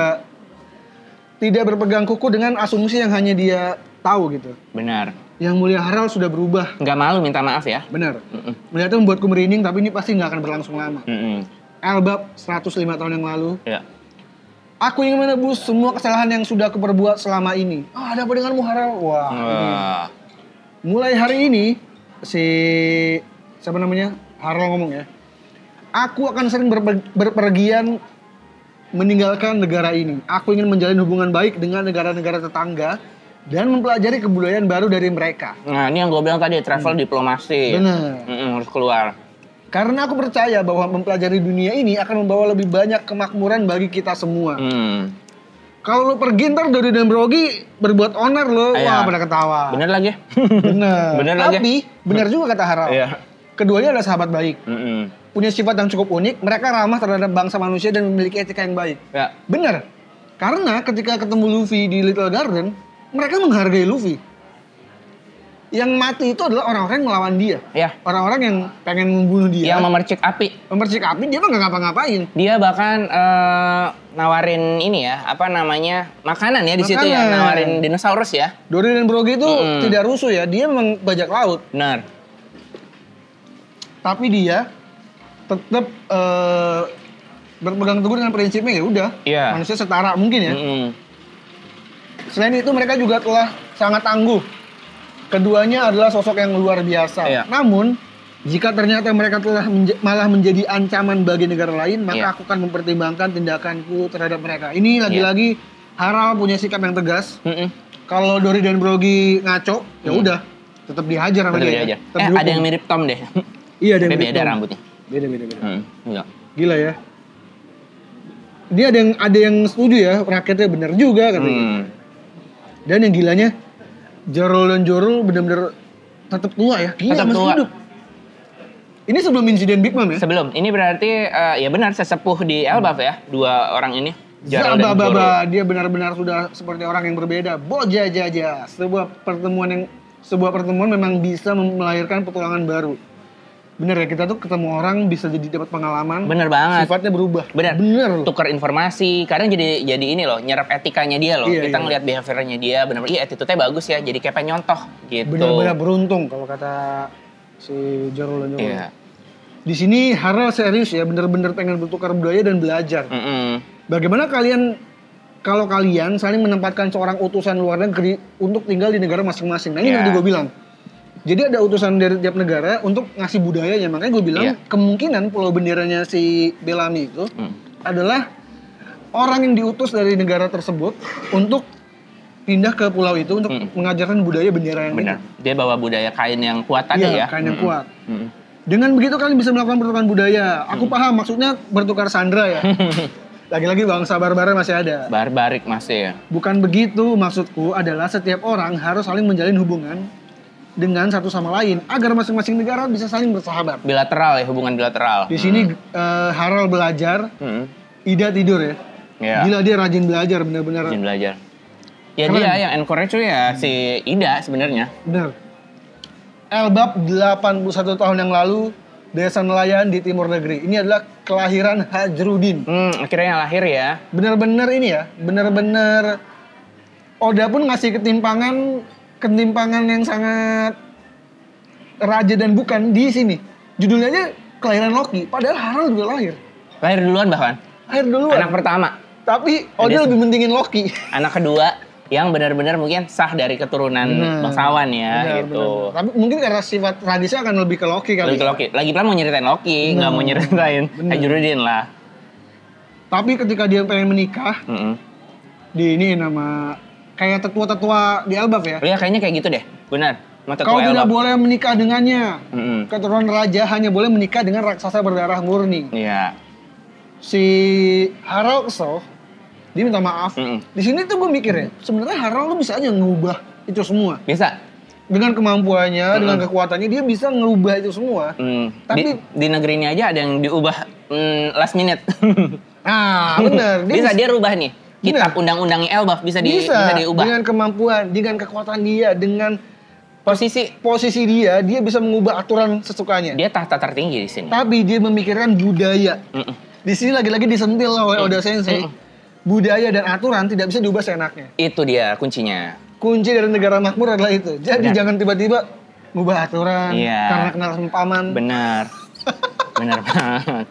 tidak berpegang kuku dengan asumsi yang hanya dia tahu gitu. Benar. Yang Mulia Harold sudah berubah. Nggak malu minta maaf ya. Benar. Melihatnya membuatku merinding, tapi ini pasti nggak akan berlangsung lama. Elbap 105 tahun yang lalu. Iya. Aku ingin menebus semua kesalahan yang sudah aku perbuat selama ini. Ada apa denganmu, Harold? Wah. Mulai hari ini, siapa namanya? Harold ngomong ya. Aku akan sering berpergian meninggalkan negara ini. Aku ingin menjalin hubungan baik dengan negara-negara tetangga dan mempelajari kebudayaan baru dari mereka. Nah, ini yang gue bilang tadi, travel diplomasi. Benar. Harus keluar. Karena aku percaya bahwa mempelajari dunia ini akan membawa lebih banyak kemakmuran bagi kita semua. Kalau lo pergi ntar Dory dan Brogy berbuat onar lo, wah pada ketawa. Bener lagi. Bener. Tapi bener juga kata Harold. Keduanya adalah sahabat baik. Punya sifat yang cukup unik, mereka ramah terhadap bangsa manusia dan memiliki etika yang baik. Bener. Karena ketika ketemu Luffy di Little Garden, mereka menghargai Luffy. Yang mati itu adalah orang-orang yang melawan dia. Orang-orang yang pengen membunuh dia. Yang memercik api. Memercik api, dia mah nggak ngapa-ngapain. Dia bahkan nawarin ini ya, apa namanya, makanan ya di situ ya, nawarin dinosaurus ya. Dory dan Brogy itu tidak rusuh ya, dia memang bajak laut. Benar. Tapi dia tetap berpegang teguh dengan prinsipnya ya udah. Manusia setara mungkin ya. Selain itu mereka juga telah sangat tangguh. Keduanya adalah sosok yang luar biasa. Namun, jika ternyata mereka telah malah menjadi ancaman bagi negara lain, maka aku akan mempertimbangkan tindakanku terhadap mereka. Ini lagi-lagi Harold punya sikap yang tegas. Kalau Dory dan Brogy ngaco, ya udah, tetap dihajar sama dia. Ada yang mirip Tom deh. Iya, ada yang mirip Beda Tom. rambutnya. Beda. Gila ya. Dia ada yang setuju ya, rakyatnya benar juga katanya. Dan yang gilanya, Jarol dan Jorol benar-benar tetap tua ya. Tetap tua. Hidup. Ini sebelum insiden Big Mom ya? Sebelum. Ini berarti ya benar sesepuh di Elbaf ya. Dua orang ini. Jarol dan Jorol. Dia benar-benar sudah seperti orang yang berbeda. Bojajaja. Sebuah pertemuan memang bisa melahirkan petualangan baru. Bener ya, kita tuh ketemu orang bisa jadi dapat pengalaman. Bener banget. Sifatnya berubah. Bener. Loh. Tukar informasi. Kadang jadi ini loh, nyerap etikanya dia loh. Kita ngeliat behaviornya dia, bener-bener attitude-nya bagus ya. Jadi kayak pengen nyontoh gitu. Bener-bener beruntung kalau kata si Jarol dan Jorol. Di sini Harold serius ya, bener-bener pengen bertukar budaya dan belajar. Bagaimana kalau kalian saling menempatkan seorang utusan luar negeri untuk tinggal di negara masing-masing. Nah ini tadi gue bilang. Jadi ada utusan dari tiap negara untuk ngasih budayanya. Makanya gue bilang kemungkinan pulau benderanya si Bellamy itu adalah orang yang diutus dari negara tersebut untuk pindah ke pulau itu untuk mengajarkan budaya bendera yang benar. Dia bawa budaya kain yang kuat tadi ya. Kain yang kuat. Dengan begitu kalian bisa melakukan pertukaran budaya. Aku paham maksudnya bertukar sandera ya. Lagi-lagi bangsa barbar masih ada. Barbarik masih ya. Bukan begitu, maksudku adalah setiap orang harus saling menjalin hubungan dengan satu sama lain agar masing-masing negara bisa saling bersahabat. Bilateral ya, hubungan bilateral. Di sini Harold belajar, Ida tidur ya. Gila dia rajin belajar benar-benar. Rajin belajar. Ya keren. Dia yang encourage tuh ya si Ida sebenarnya. Benar. Elbap 81 tahun yang lalu desa nelayan di timur negeri. Ini adalah kelahiran Hajrudin. Akhirnya lahir ya. Bener-bener ini ya, bener-bener Oda pun ngasih ketimpangan yang sangat raja dan bukan di sini. Judulnya aja kelahiran Loki, padahal Harald juga lahir. Lahir duluan bahkan. Lahir duluan. Anak pertama. Tapi Oda lebih mentingin Loki. Anak kedua yang benar-benar mungkin sah dari keturunan bangsawan ya gitu. Bener. Tapi mungkin karena sifat tradisi akan lebih ke Loki kali. Lebih ke Loki. Lagi pula mau nyeritain Loki, nggak mau nyeritain Hajrudin lah. Tapi ketika dia pengen menikah, di ini nama kayak tetua-tetua di Elbaf ya. Iya kayaknya kayak gitu deh, benar. Kau tidak boleh menikah dengannya. Keturunan raja hanya boleh menikah dengan raksasa berdarah murni. Iya. Si Harald kesel, dia minta maaf. Di sini tuh gue mikir ya, sebenarnya Harald tuh bisa aja ngubah itu semua. Bisa. Dengan kemampuannya, dengan kekuatannya dia bisa ngubah itu semua. Tapi di negeri ini aja ada yang diubah last minute. Ah, bener. Bisa dia rubah nih. Kitab undang-undangnya Elbaf bisa diubah. Dengan kemampuan, dengan kekuatan dia, dengan posisi dia bisa mengubah aturan sesukanya. Dia tahta tertinggi di sini. Tapi dia memikirkan budaya. Di sini lagi-lagi disentil oleh Oda Sensei. Budaya dan aturan tidak bisa diubah seenaknya. Itu dia kuncinya. Kunci dari negara makmur adalah itu. Jadi jangan tiba-tiba ngubah aturan karena kenal sama paman. Benar. Benar banget.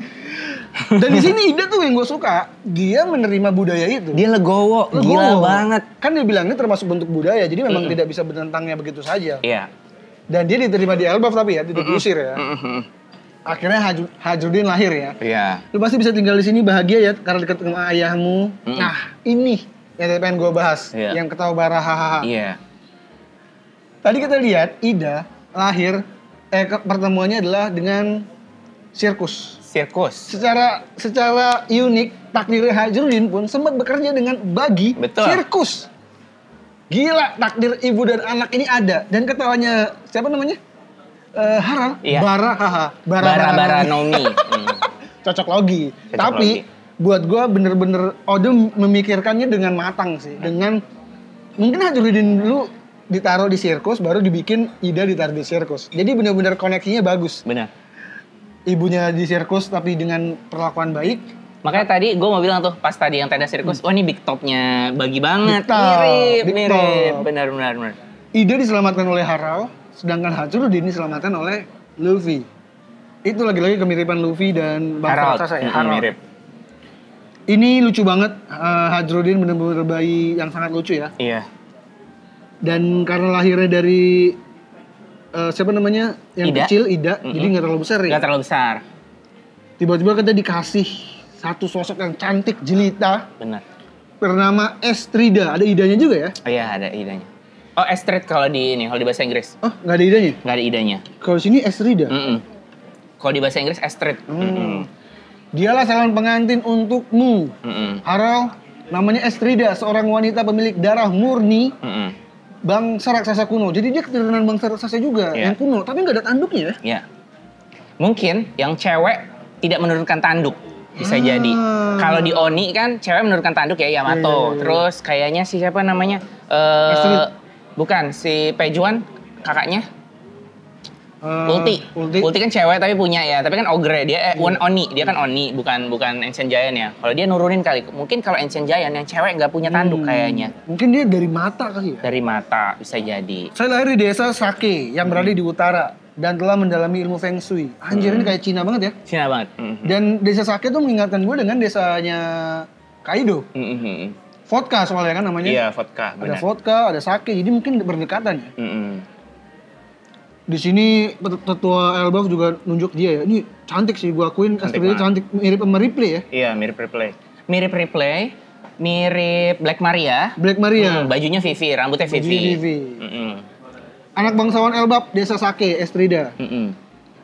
Dan di sini Ida tuh yang gue suka, dia menerima budaya itu. Dia legowo. Gila banget. Kan dia bilang ini termasuk bentuk budaya, jadi memang tidak bisa bertentangnya begitu saja. Iya. Dan dia diterima di Elbaf tapi ya, tidak diusir ya. Akhirnya Hajrudin lahir ya. Iya. Lu pasti bisa tinggal di sini bahagia ya karena dekat sama ayahmu. Nah, ini yang pengen gue bahas, yang ketawa bara hahaha. Iya. Tadi kita lihat Ida lahir, pertemuannya adalah dengan sirkus. Secara unik, takdir Hajrudin pun sempat bekerja dengan bagi sirkus. Gila, takdir ibu dan anak ini ada. Dan ketawanya, siapa namanya? Harald. Iya. Bara Nomi. Cocok logi. Tapi, buat gue bener-bener Oda memikirkannya dengan matang sih. Dengan, mungkin Hajrudin dulu ditaruh di sirkus, baru dibikin Ida ditaruh di sirkus. Jadi bener-bener koneksinya bagus. Benar. Ibunya di sirkus tapi dengan perlakuan baik. Makanya tadi gue mau bilang tuh pas tadi yang tenda sirkus, ini big topnya bagi banget. Mirip. Benar. Ida diselamatkan oleh Harald, sedangkan Hajrudin diselamatkan oleh Luffy. Itu lagi-lagi kemiripan Luffy dan bangsa raksasa ya. Harald. Mirip. Ini lucu banget, Hajrudin benar-benar bayi yang sangat lucu ya. Iya. Dan karena lahirnya dari siapa namanya yang kecil Ida, jadi nggak terlalu besar ya. Nggak terlalu besar. Tiba-tiba kita dikasih satu sosok yang cantik jelita. Benar. Bernama Estrida. Ada idanya juga ya? Oh iya ada idanya. Oh Estrid kalau di bahasa Inggris. Oh nggak ada idanya? Nggak ada idanya. Kalau sini Estrida. Kalau di bahasa Inggris Estrid. Dialah calon pengantin untukmu. Harald namanya Estrida, seorang wanita pemilik darah murni. Bangsa raksasa kuno. Jadi dia keturunan bangsa raksasa juga yang kuno, tapi nggak ada tanduknya ya? Iya. Mungkin yang cewek tidak menurunkan tanduk. Bisa jadi. Kalau di Oni kan cewek menurunkan tanduk ya Yamato. Terus kayaknya si siapa namanya? Bukan si Pejuan kakaknya. Ulti kan cewek tapi punya ya. Tapi kan ogre dia Oni, dia kan Oni bukan Ancient Giant ya. Kalau dia nurunin kali. Mungkin kalau Ancient Giant yang cewek nggak punya tanduk kayaknya. Mungkin dia dari mata kali ya. Dari mata bisa jadi. Saya lahir di desa Sake yang berada di utara dan telah mendalami ilmu Feng Shui. Anjir ini kayak Cina banget ya. Cina banget. Dan desa Sake tuh mengingatkan gue dengan desanya Kaido. Vodka soalnya kan namanya. Iya, vodka. Ada vodka, ada sake. Jadi mungkin berdekatan ya. Di sini tetua Elbaf juga nunjuk dia ya. Ini cantik sih, gua akuin. Astrida cantik, mirip sama Ripley ya. Iya, mirip Ripley. Mirip Black Maria. Bajunya Vivi, rambutnya Vivi. Anak bangsawan Elbaf, desa Sake, Estrida.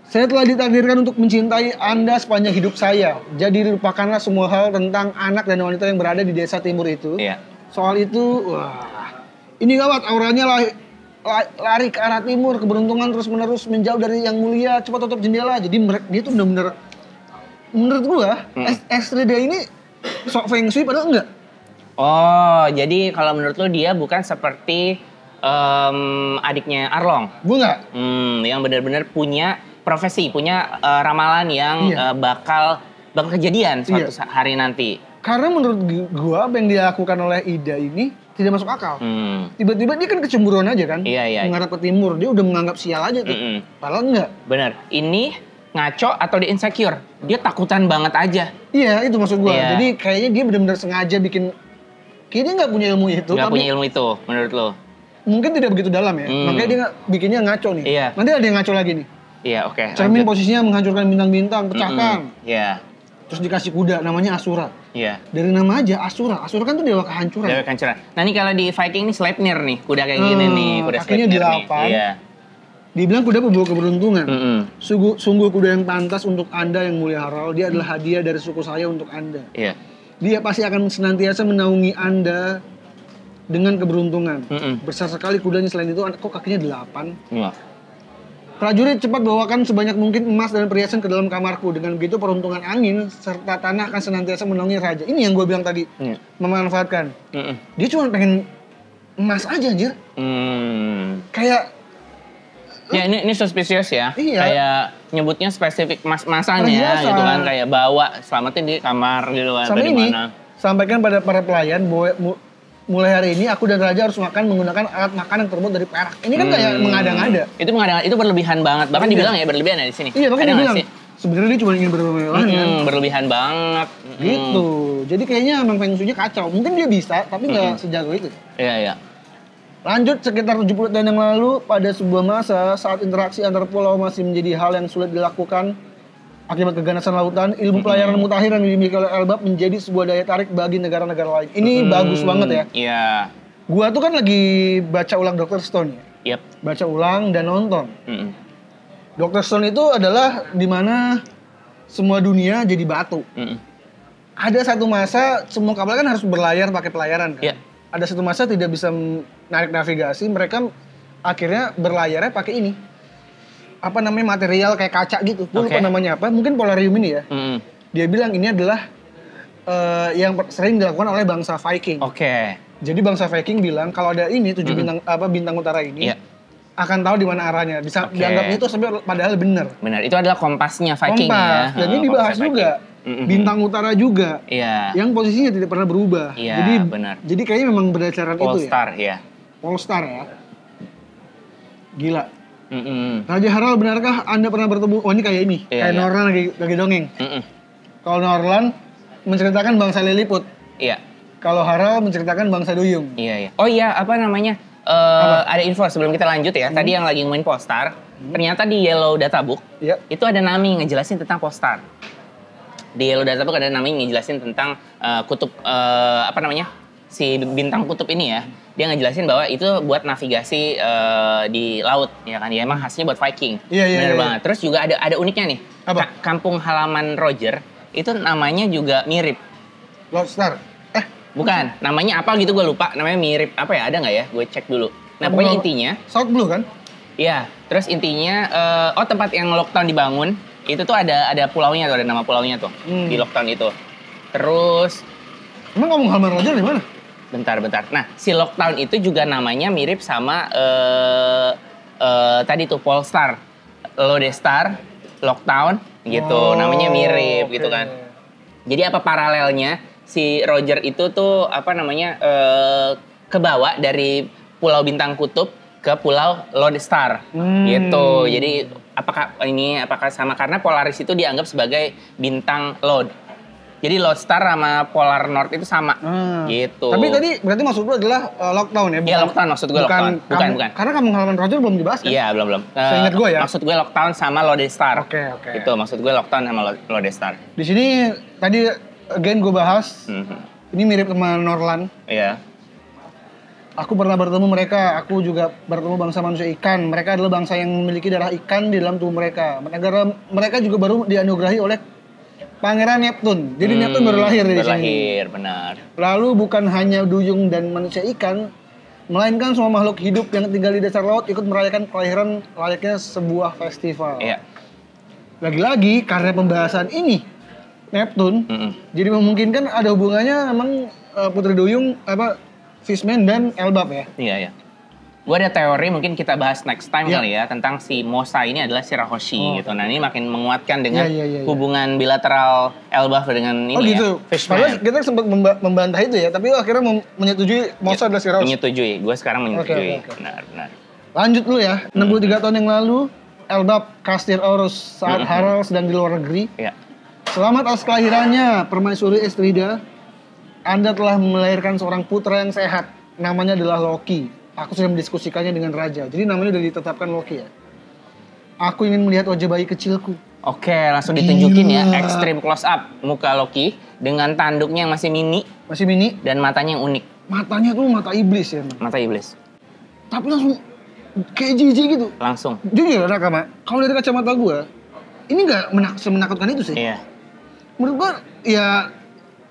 Saya telah ditakdirkan untuk mencintai Anda sepanjang hidup saya. Jadi lupakanlah semua hal tentang anak dan wanita yang berada di desa timur itu. Iya. Soal itu, ini gawat, auranya lari ke arah timur, keberuntungan terus-menerus menjauh dari yang mulia, cepat tutup jendela. Jadi dia tuh bener-bener, menurut gua, Estrida ini sok Feng Shui padahal enggak. Oh, jadi kalau menurut lo dia bukan seperti adiknya Arlong? Gua enggak. Yang benar-benar punya profesi, punya ramalan yang bakal kejadian suatu hari nanti. Karena menurut gua apa yang dilakukan oleh Ida ini tidak masuk akal. Tiba-tiba dia kan kecemburuan aja kan, mengarah ke timur, dia udah menganggap sial aja tuh. Padahal enggak. Bener, ini ngaco atau dia insecure, dia takutan banget aja. Iya, itu maksud gua. Jadi kayaknya dia benar-benar sengaja bikin, kayaknya nggak punya ilmu itu. Nggak punya ilmu itu, menurut lo? Mungkin tidak begitu dalam ya, makanya dia bikinnya ngaco nih. Nanti ada yang ngaco lagi nih. Iya, oke. Cermin posisinya menghancurkan bintang-bintang, pecahkan. Iya. Terus dikasih kuda, namanya Asura. Iya. Dari nama aja Asura. Asura kan tuh dewa kehancuran. Dewa kehancuran. Nah ini kalau di Viking nih Sleipnir nih, kuda kayak gini nih, kuda Sleipnir nih. Iya. Dibilang kuda pembawa keberuntungan. Sungguh kuda yang pantas untuk Anda yang mulia Harald. Dia adalah hadiah dari suku saya untuk Anda. Iya. Dia pasti akan senantiasa menaungi Anda dengan keberuntungan. Besar sekali kudanya, selain itu kok kakinya 8. Iya. Prajurit cepat bawakan sebanyak mungkin emas dan perhiasan ke dalam kamarku. Dengan begitu peruntungan angin serta tanah akan senantiasa menaungi raja. Ini yang gue bilang tadi, memanfaatkan. Dia cuma pengen emas aja anjir. Kayak ya ini suspicious ya. Iya. Kayak nyebutnya spesifik masanya gitu kan, kayak bawa selamatin di kamar gitu kan. Sama ini, sampaikan pada para pelayan mulai hari ini aku dan raja harus makan menggunakan alat makan yang terbuat dari perak. Ini kan kayak mengada-ngada. Itu mengada-ngada, itu berlebihan banget. Bahkan dibilang ya berlebihan ya di sini. Iya, bahkan dibilang. Sebenarnya dia cuma ingin berlebihan kan. Berlebihan banget. Gitu. Jadi kayaknya emang feng shui-nya kacau. Mungkin dia bisa, tapi nggak sejago itu. Iya. Lanjut, sekitar 70 tahun yang lalu, pada sebuah masa saat interaksi antar pulau masih menjadi hal yang sulit dilakukan akibat keganasan lautan, ilmu pelayaran mutakhir yang dimiliki oleh Elbap menjadi sebuah daya tarik bagi negara-negara lain. Ini bagus banget ya. Iya. Gua tuh kan lagi baca ulang Dr. Stone ya. Baca ulang dan nonton. Dr. Stone itu adalah dimana semua dunia jadi batu. Ada satu masa semua kapal kan harus berlayar pakai pelayaran kan. Ada satu masa tidak bisa narik navigasi, mereka akhirnya berlayarnya pakai ini. Apa namanya, material kayak kaca gitu. Gue lupa namanya apa, mungkin polarium ini ya. Dia bilang ini adalah yang sering dilakukan oleh bangsa Viking. Jadi bangsa Viking bilang kalau ada ini 7 bintang utara ini akan tahu di mana arahnya. Bisa dianggapnya itu sampai padahal benar. Benar, itu adalah kompasnya Viking ya. Dan ini dibahas juga. Bintang utara juga. Yang posisinya tidak pernah berubah. Jadi benar. Jadi kayaknya memang berdasarkan itu ya. Polestar ya. Polestar ya. Gila. Raja Harald, benarkah Anda pernah bertemu? Oh ini kayak ini, kayak Norlan lagi dongeng. Kalau Norlan menceritakan bangsa Lilliput. Kalau Harald menceritakan bangsa Duyung. Oh iya, apa namanya? Ada info sebelum kita lanjut ya. Tadi yang lagi ngomongin Polestar, ternyata di Yellow Databook itu ada Nami ngejelasin tentang Polestar. Di Yellow Databook ada Nami ngejelasin tentang kutub apa namanya? Si bintang kutub ini ya, dia ngejelasin bahwa itu buat navigasi di laut ya kan, ya emang khasnya buat Viking. Bener banget. Terus juga ada uniknya nih. Kampung halaman Roger itu namanya juga mirip. Lodestar? Bukan, namanya apa gitu gue lupa, namanya mirip apa ya, ada nggak ya? Gue cek dulu. Nah pokoknya intinya South Blue kan? Iya, terus intinya tempat yang Lockdown dibangun itu tuh ada pulaunya tuh, ada nama pulaunya tuh di Lockdown itu. Terus emang kampung halaman Roger di mana? Bentar. Nah, si Lockdown itu juga namanya mirip sama tadi tuh Polestar, Lodestar, Lockdown gitu, namanya mirip gitu kan. Jadi apa paralelnya si Roger itu tuh apa namanya kebawa dari Pulau Bintang Kutub ke Pulau Lodestar gitu. Jadi apakah sama karena Polaris itu dianggap sebagai bintang Lod. Jadi Lodestar sama Polar North itu sama gitu. Tapi tadi berarti maksud lu adalah Lockdown ya? Iya Lockdown maksud gue Lockdown. Bukan. Karena kampung halaman Roger belum dibahas kan? Iya belum. Seingat gue ya? Maksud gue Lockdown sama Lodestar. Oke. Itu maksud gue Lockdown sama Lodestar. Di sini tadi again gue bahas, ini mirip sama Norlan. Iya. Aku pernah bertemu mereka, aku juga bertemu bangsa manusia ikan. Mereka adalah bangsa yang memiliki darah ikan di dalam tubuh mereka. Mereka juga baru dianugerahi oleh Pangeran Neptune. Jadi Neptune baru lahir di sini. Berlahir, benar. Lalu bukan hanya duyung dan manusia ikan, melainkan semua makhluk hidup yang tinggal di dasar laut ikut merayakan kelahiran layaknya sebuah festival. Iya. Lagi-lagi karena pembahasan ini Neptune, jadi memungkinkan ada hubungannya memang Putri Duyung, Fishman dan Elbap ya. Iya. Gue ada teori mungkin kita bahas next time Iya. kali ya tentang si Mosa ini adalah Shirahoshi gitu. Nah ini makin menguatkan dengan Iya. hubungan bilateral Elbaf dengan ini gitu. ya, Padahal Fishman. kita sempat membantah itu ya, tapi lo akhirnya menyetujui Mosa adalah Shirahoshi. Menyetujui, gue sekarang menyetujui. Oke. Benar. Lanjut dulu ya, 63 tahun yang lalu, Elbaf Kastir Orus saat Harald sedang di luar negeri. Ya. Selamat atas kelahirannya, Permaisuri Estrida. Anda telah melahirkan seorang putra yang sehat. Namanya adalah Loki. Aku sudah mendiskusikannya dengan Raja. Jadi namanya sudah ditetapkan Loki ya. Aku ingin melihat wajah bayi kecilku. Oke, langsung ditunjukin ya, Gila. extreme close up muka Loki dengan tanduknya yang masih mini Masih mini, dan matanya yang unik, matanya tuh mata iblis ya. Man. mata iblis. Tapi langsung kayak jijik gitu. Langsung. Jujur ya Nakama, kalau dari kacamata gue, ini nggak semenakutkan itu sih. Iya. Menurut gue ya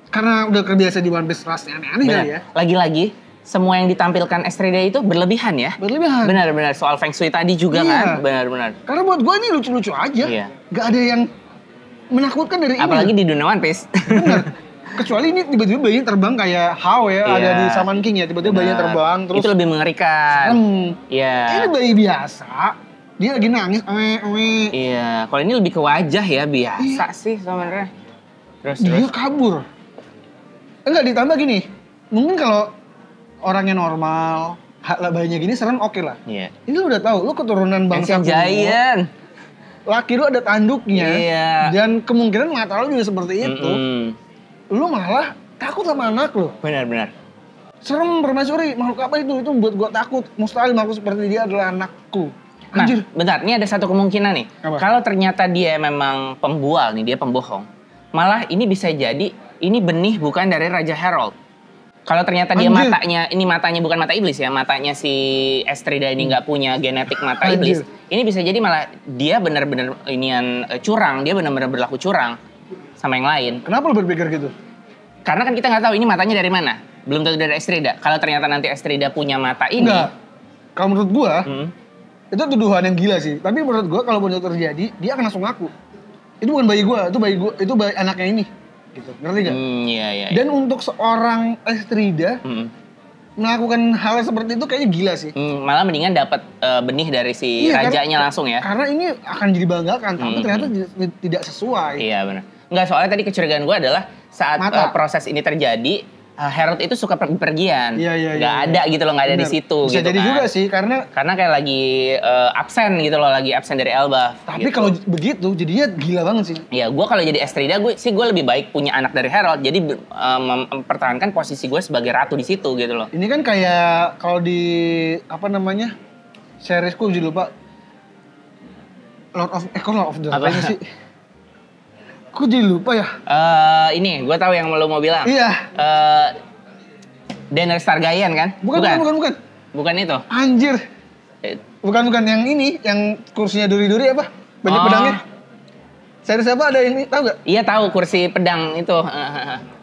karena udah terbiasa di One Piece rasnya aneh-aneh Benar. kali ya. Lagi-lagi semua yang ditampilkan Estrida itu berlebihan ya. Berlebihan. Benar soal Feng Shui tadi juga Iya. kan. Benar. Karena buat gue ini lucu-lucu aja. Iya. Gak ada yang menakutkan dari Apalagi ini. di dunia One Piece. Bener. Kecuali ini tiba-tiba bayinya terbang kayak How ya, Iya. ada di Shaman King ya. Tiba-tiba bayinya Benar. terbang terus. Itu lebih mengerikan. Iya. Ini bayi biasa. Dia lagi nangis. Iya. Kalau ini lebih ke wajah ya, biasa sih sebenarnya. Terus. Dia kabur. Enggak ditambah gini. Mungkin kalau orangnya normal, bayinya gini serem oke lah. Iya. Ini lu udah tahu, lu keturunan bangsa Ancient kuno. Giant. Laki lu ada tanduknya. Iya. Dan kemungkinan mata lu juga seperti itu. Lu malah takut sama anak lu. Benar. Serem Permaisuri, makhluk apa itu? Itu buat gua takut. Mustahil makhluk seperti dia adalah anakku. Nah, Anjir. bentar, ini ada satu kemungkinan nih. Apa? Kalau ternyata dia memang pembual nih, dia pembohong. Malah ini bisa jadi, ini benih bukan dari Raja Harold. Kalau ternyata dia Anjir. matanya bukan mata iblis ya, matanya si Estrida ini nggak punya genetik mata Anjir. iblis. Ini bisa jadi malah dia benar-benar curang, dia benar-benar berlaku curang sama yang lain. Kenapa lu berpikir gitu? Karena kan kita nggak tahu ini matanya dari mana. Belum tentu dari Estrida. Kalau ternyata nanti Estrida punya mata ini. Enggak. Kalau menurut gua, Hmm. itu tuduhan yang gila sih. Tapi menurut gua kalau benar terjadi, dia akan langsung ngaku. Itu bukan bayi gua, itu bayi anaknya ini. Gitu. Ngerti gak? Iya. Dan untuk seorang Estrida melakukan hal seperti itu kayaknya gila sih. Malah mendingan dapat benih dari si Iya, rajanya langsung ya. Karena ini akan jadi banggakan, tapi ternyata tidak sesuai. Iya benar. Enggak, soalnya tadi kecurigaan gue adalah saat Mata. proses ini terjadi, Harold itu suka pergi-pergian. Iya. Nggak ada gitu loh, nggak ada di Bener. situ Bisa gitu jadi kan. juga sih, karena kayak lagi absen gitu loh, lagi absen dari Elbaf. tapi gitu. kalau begitu jadinya gila banget sih. Ya, gue kalau jadi Estrida, gue lebih baik punya anak dari Harold. Jadi mempertahankan posisi gue sebagai ratu di situ gitu loh. Ini kan kayak kalau di apa namanya? Seriesku jadi lupa. Lord of the Apa? Rings sih. Kok jadi lupa ya? Ini, gue tahu yang lo mau bilang. Iya. Daenerys Targaryen kan? Bukan. Bukan itu. Anjir. Eh, Bukan yang ini, yang kursinya duri-duri apa? Banyak Oh. pedangnya. Series apa ada ini, tahu gak? Iya tahu, kursi pedang itu.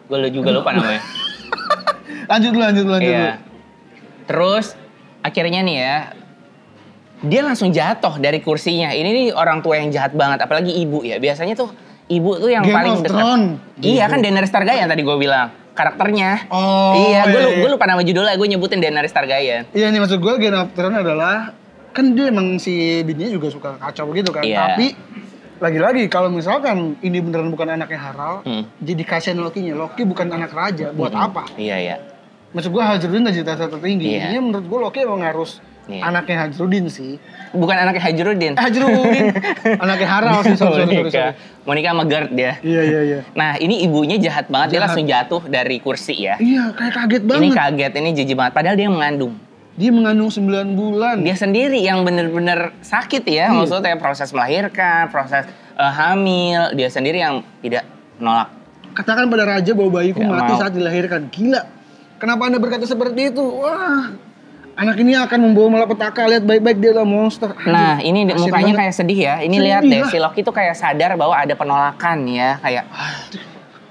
Gue juga lupa namanya. Lanjut dulu. Iya. Terus akhirnya nih ya, dia langsung jatuh dari kursinya. Ini nih orang tua yang jahat banget, apalagi ibu ya. Biasanya tuh ibu tuh yang Game paling of dekat. Thrones. Iya kan, Daenerys Targaryen tadi gue bilang karakternya. Oh, iya, iya. gue lupa nama judulnya, gue nyebutin Daenerys Targaryen. Iya nih maksud gue Game of Thrones adalah kan dia emang si bininya juga suka kacau gitu kan. Iya. Tapi lagi-lagi kalau misalkan ini beneran bukan anaknya Harald, jadi kasihan Loki-nya. Loki bukan anak raja, buat apa? Iya. Maksud gue Hajrudin udah cita tertinggi. Iya. Jadinya menurut gue Loki emang harus Iya. anaknya Hajrudin sih. Bukan anaknya Hajrudin. Hajrudin, anaknya Harald sih. Sorry. Monica sama Gert dia. Iya. Nah, ini ibunya jahat banget, dia Jahat. langsung jatuh dari kursi ya. Iya, kayak kaget Ini banget. kaget, ini jijik banget. Padahal dia mengandung. Dia mengandung 9 bulan. Dia sendiri yang bener-bener sakit ya. Iya. Maksudnya proses melahirkan, proses hamil. Dia sendiri yang tidak menolak. Katakan pada raja bahwa bayiku Tidak mati mau. saat dilahirkan. Gila. Kenapa Anda berkata seperti itu? Wah. Anak ini akan membawa malapetaka. Lihat baik-baik dia adalah monster. Anjir, Nah, ini kasian mukanya banget. kayak sedih ya. Ini Sedih lihat deh, lah. si Loki tuh kayak sadar bahwa ada penolakan ya. Kayak,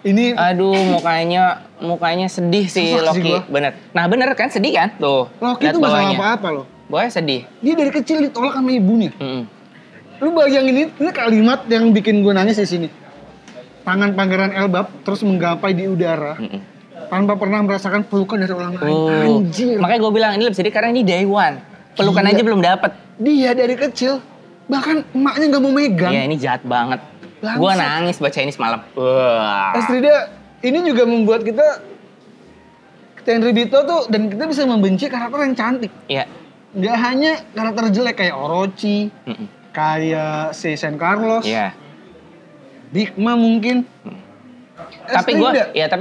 Ini aduh mukanya sedih si Susah sih Loki. gua. Bener. Nah bener kan, sedih kan? Tuh, Loki lihat itu gak salah bawahnya. apa-apa loh. Bawahnya sedih. Dia dari kecil ditolak sama ibunya. Mm-mm. Lu bayangin ini kalimat yang bikin gue nangis di sini. Tangan Pangeran Elbaf terus menggapai di udara tanpa pernah merasakan pelukan dari orang lain. Anjir. Makanya gue bilang ini lebih sedih karena ini day one. Pelukan Gila. aja belum dapat. Dia dari kecil, bahkan emaknya nggak mau megang. Iya, ini jahat banget. Bangsat. Gue nangis baca ini semalam. Wah. Astrida, ini juga membuat kita Tenryubito tuh, dan kita bisa membenci karakter yang cantik. Iya. Nggak hanya karakter jelek kayak Orochi, Mm-mm. kayak si San Carlos, Iya. Big Mom mungkin. Tapi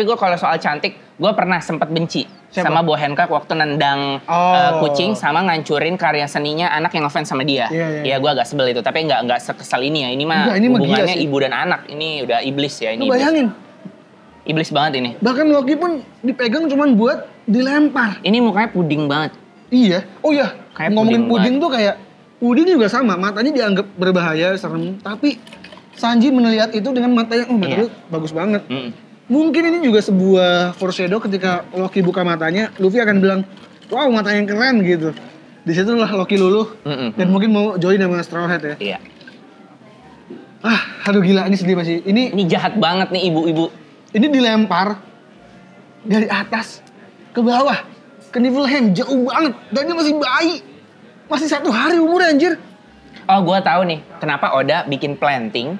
gue kalau soal cantik, gue pernah sempat benci Siapa? sama Boa Hancock waktu nendang kucing sama ngancurin karya seninya anak yang ngefans sama dia. Iya. Ya gue agak sebel itu, tapi nggak sekesal ini ya. Ini mah Enggak, ini mah hubungannya gila sih. ibu dan anak. Ini udah iblis ya. Ini Lu bayangin, iblis banget ini. bahkan Loki pun dipegang cuman buat dilempar. Ini mukanya puding banget. Iya. Oh iya, Kayak ngomongin puding puding tuh kayak puding juga sama, matanya dianggap berbahaya, serem, tapi Sanji melihat itu dengan mata yang mata Iya. lu bagus banget. Mm. Mungkin ini juga sebuah foreshadow ketika Loki buka matanya, Luffy akan bilang, "Wow, mata yang keren" gitu. Di situlah Loki luluh Mm-mm. dan mungkin mau join sama Straw Hat ya. Iya. Aduh gila, ini sedih masih. Ini Jahat banget nih ibu-ibu. dilempar dari atas ke bawah ke Niflheim, jauh banget, dan dia masih bayi, masih 1 hari umur anjir. Oh, gue tahu nih kenapa Oda bikin planting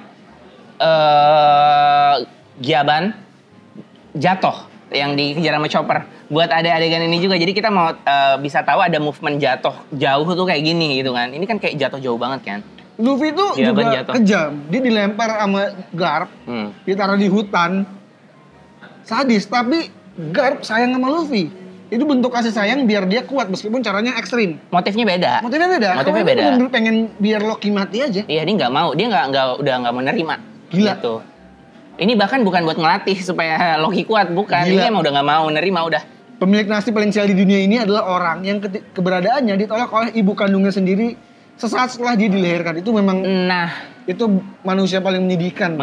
Gyaban jatuh yang dikejar sama Chopper buat ada adegan ini juga. Jadi kita mau bisa tahu ada movement jatuh jauh tuh kayak gini gitu kan. Ini kan kayak jatuh jauh banget kan. Luffy tuh Iya, juga Ban jatuh. kejam, dia dilempar sama Garp, ditaruh di hutan, sadis, tapi Garp sayang sama Luffy. Itu bentuk kasih sayang biar dia kuat meskipun caranya ekstrim. Motifnya beda. Motifnya beda. Motifnya Kalau ini beda. bener-bener pengen biar Loki mati aja. Iya, dia nggak mau. Dia udah nggak mau nerima. Gila. Gitu. Ini bahkan bukan buat ngelatih supaya Loki kuat, bukan. Gila. Ini emang udah nggak mau nerima udah. Pemilik nasib paling sial di dunia ini adalah orang yang keberadaannya ditolak oleh ibu kandungnya sendiri sesaat setelah dia dilahirkan. Itu memang Nah, itu manusia paling menyedihkan.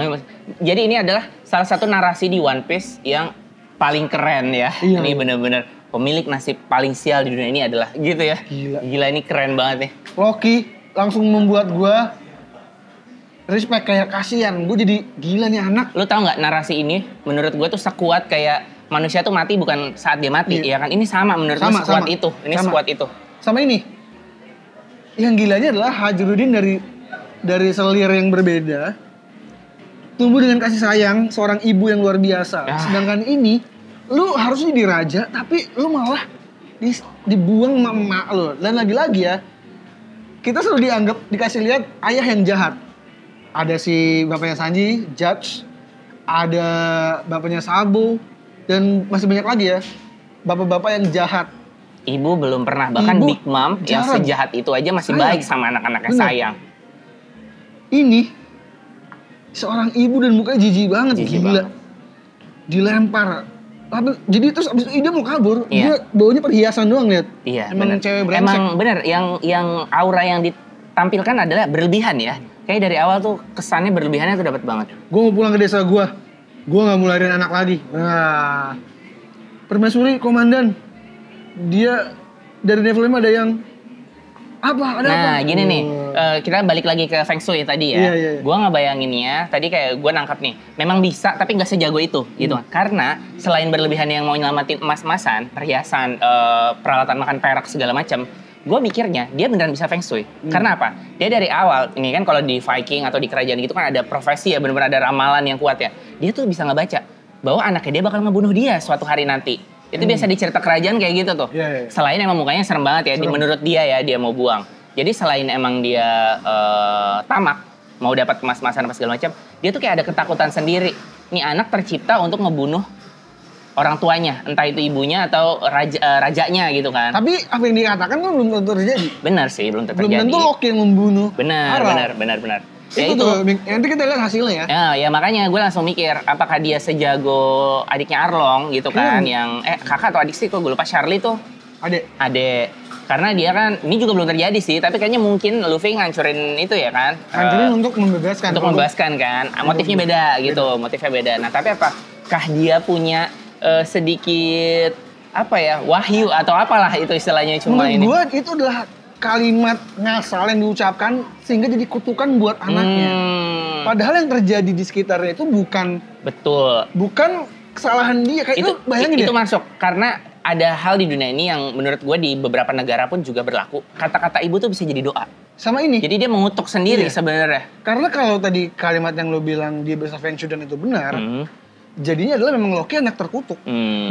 jadi ini adalah salah satu narasi di One Piece yang paling keren ya. Iya. Ini bener-bener pemilik nasib paling sial di dunia ini adalah gitu ya. Gila. Ini keren banget nih. Loki langsung membuat gua respect, kayak kasihan. Gue jadi gila nih anak. Lu tahu nggak narasi ini? Menurut gue tuh sekuat kayak manusia tuh mati bukan saat dia mati, Iya. ya kan? Ini sama menurut gue sekuat itu. Ini Sama. sekuat itu. Sama ini. Yang gilanya adalah Hajrudin dari selir yang berbeda tumbuh dengan kasih sayang seorang ibu yang luar biasa. Ah. Sedangkan ini lu harusnya diraja tapi lu malah dibuang sama emak lu. Dan lagi-lagi ya, kita selalu dianggap dikasih lihat ayah yang jahat. Ada si bapaknya Sanji, Judge, ada bapaknya Sabo, dan masih banyak lagi ya bapak-bapak yang jahat. Ibu belum pernah, bahkan Ibu Big Mom yang jarang. sejahat itu aja masih Sayang. baik sama anak-anaknya, Bener. sayang. Ini seorang ibu dan mukanya jijik banget, Jijik gila. banget. Dilempar. Tapi jadi terus abis itu dia mau kabur, Iya. dia baunya perhiasan doang lihat. Iya, Emang bener. cewek brengsek. Emang bener, yang aura yang ditampilkan adalah berlebihan ya. Kayak dari awal tuh kesannya berlebihannya tuh dapat banget. Gue mau pulang ke desa gue nggak mau lahirin anak lagi. Nah, permaisuri komandan, dia dari Niflheim ada yang apa? Ada apa? Nah, gini nih, kita balik lagi ke Feng Shui tadi ya. Iya, iya. Gua ngebayanginnya, tadi kayak gue nangkap nih, memang bisa tapi nggak sejago itu, gitu. Karena selain berlebihan yang mau nyelamatin emas-emasan, perhiasan, peralatan makan perak segala macam, gue mikirnya dia beneran bisa Feng Shui. Karena apa? Dia dari awal, ini kan kalau di Viking atau di kerajaan gitu kan ada profesi ya, bener-bener ada ramalan yang kuat ya. Dia tuh bisa ngebaca bahwa anaknya dia bakal ngebunuh dia suatu hari nanti. Itu biasa di cerita kerajaan kayak gitu tuh. Iya, iya. Selain emang mukanya serem banget ya, Serem. menurut dia ya, dia mau buang. Jadi selain emang dia tamak, mau dapat emas-emasan apa segala macam, dia tuh kayak ada ketakutan sendiri. Nih anak tercipta untuk ngebunuh orang tuanya, entah itu ibunya atau rajanya gitu kan. Tapi apa yang dikatakan kan belum tentu terjadi. Benar sih, belum Belum terjadi. tentu Loki yang membunuh. Benar, Ara. benar. Ya Itu tuh, nanti kita lihat hasilnya ya. Ya makanya gue langsung mikir, apakah dia sejago adiknya Arlong gitu kan, yang kakak atau adik sih, kok gue lupa, Charlie tuh adek. Karena dia kan, ini juga belum terjadi sih, tapi kayaknya mungkin Luffy ngancurin itu ya kan. Hancurin untuk membebaskan. Untuk membebaskan kan, motifnya beda gitu, motifnya beda. Nah tapi apakah dia punya sedikit apa ya, wahyu atau apalah itu istilahnya cuma Menurut ini. gue itu adalah kalimat ngasal yang diucapkan sehingga jadi kutukan buat anaknya. Padahal yang terjadi di sekitarnya itu bukan Betul. kesalahan dia. Kayak itu bayangin itu deh. masuk karena ada hal di dunia ini yang menurut gue di beberapa negara pun juga berlaku. Kata-kata ibu tuh bisa jadi doa. Sama ini. Jadi dia mengutuk sendiri sebenarnya. Karena kalau tadi kalimat yang lo bilang dia bisa Feng Shui dan itu benar, jadinya adalah memang Loki anak terkutuk.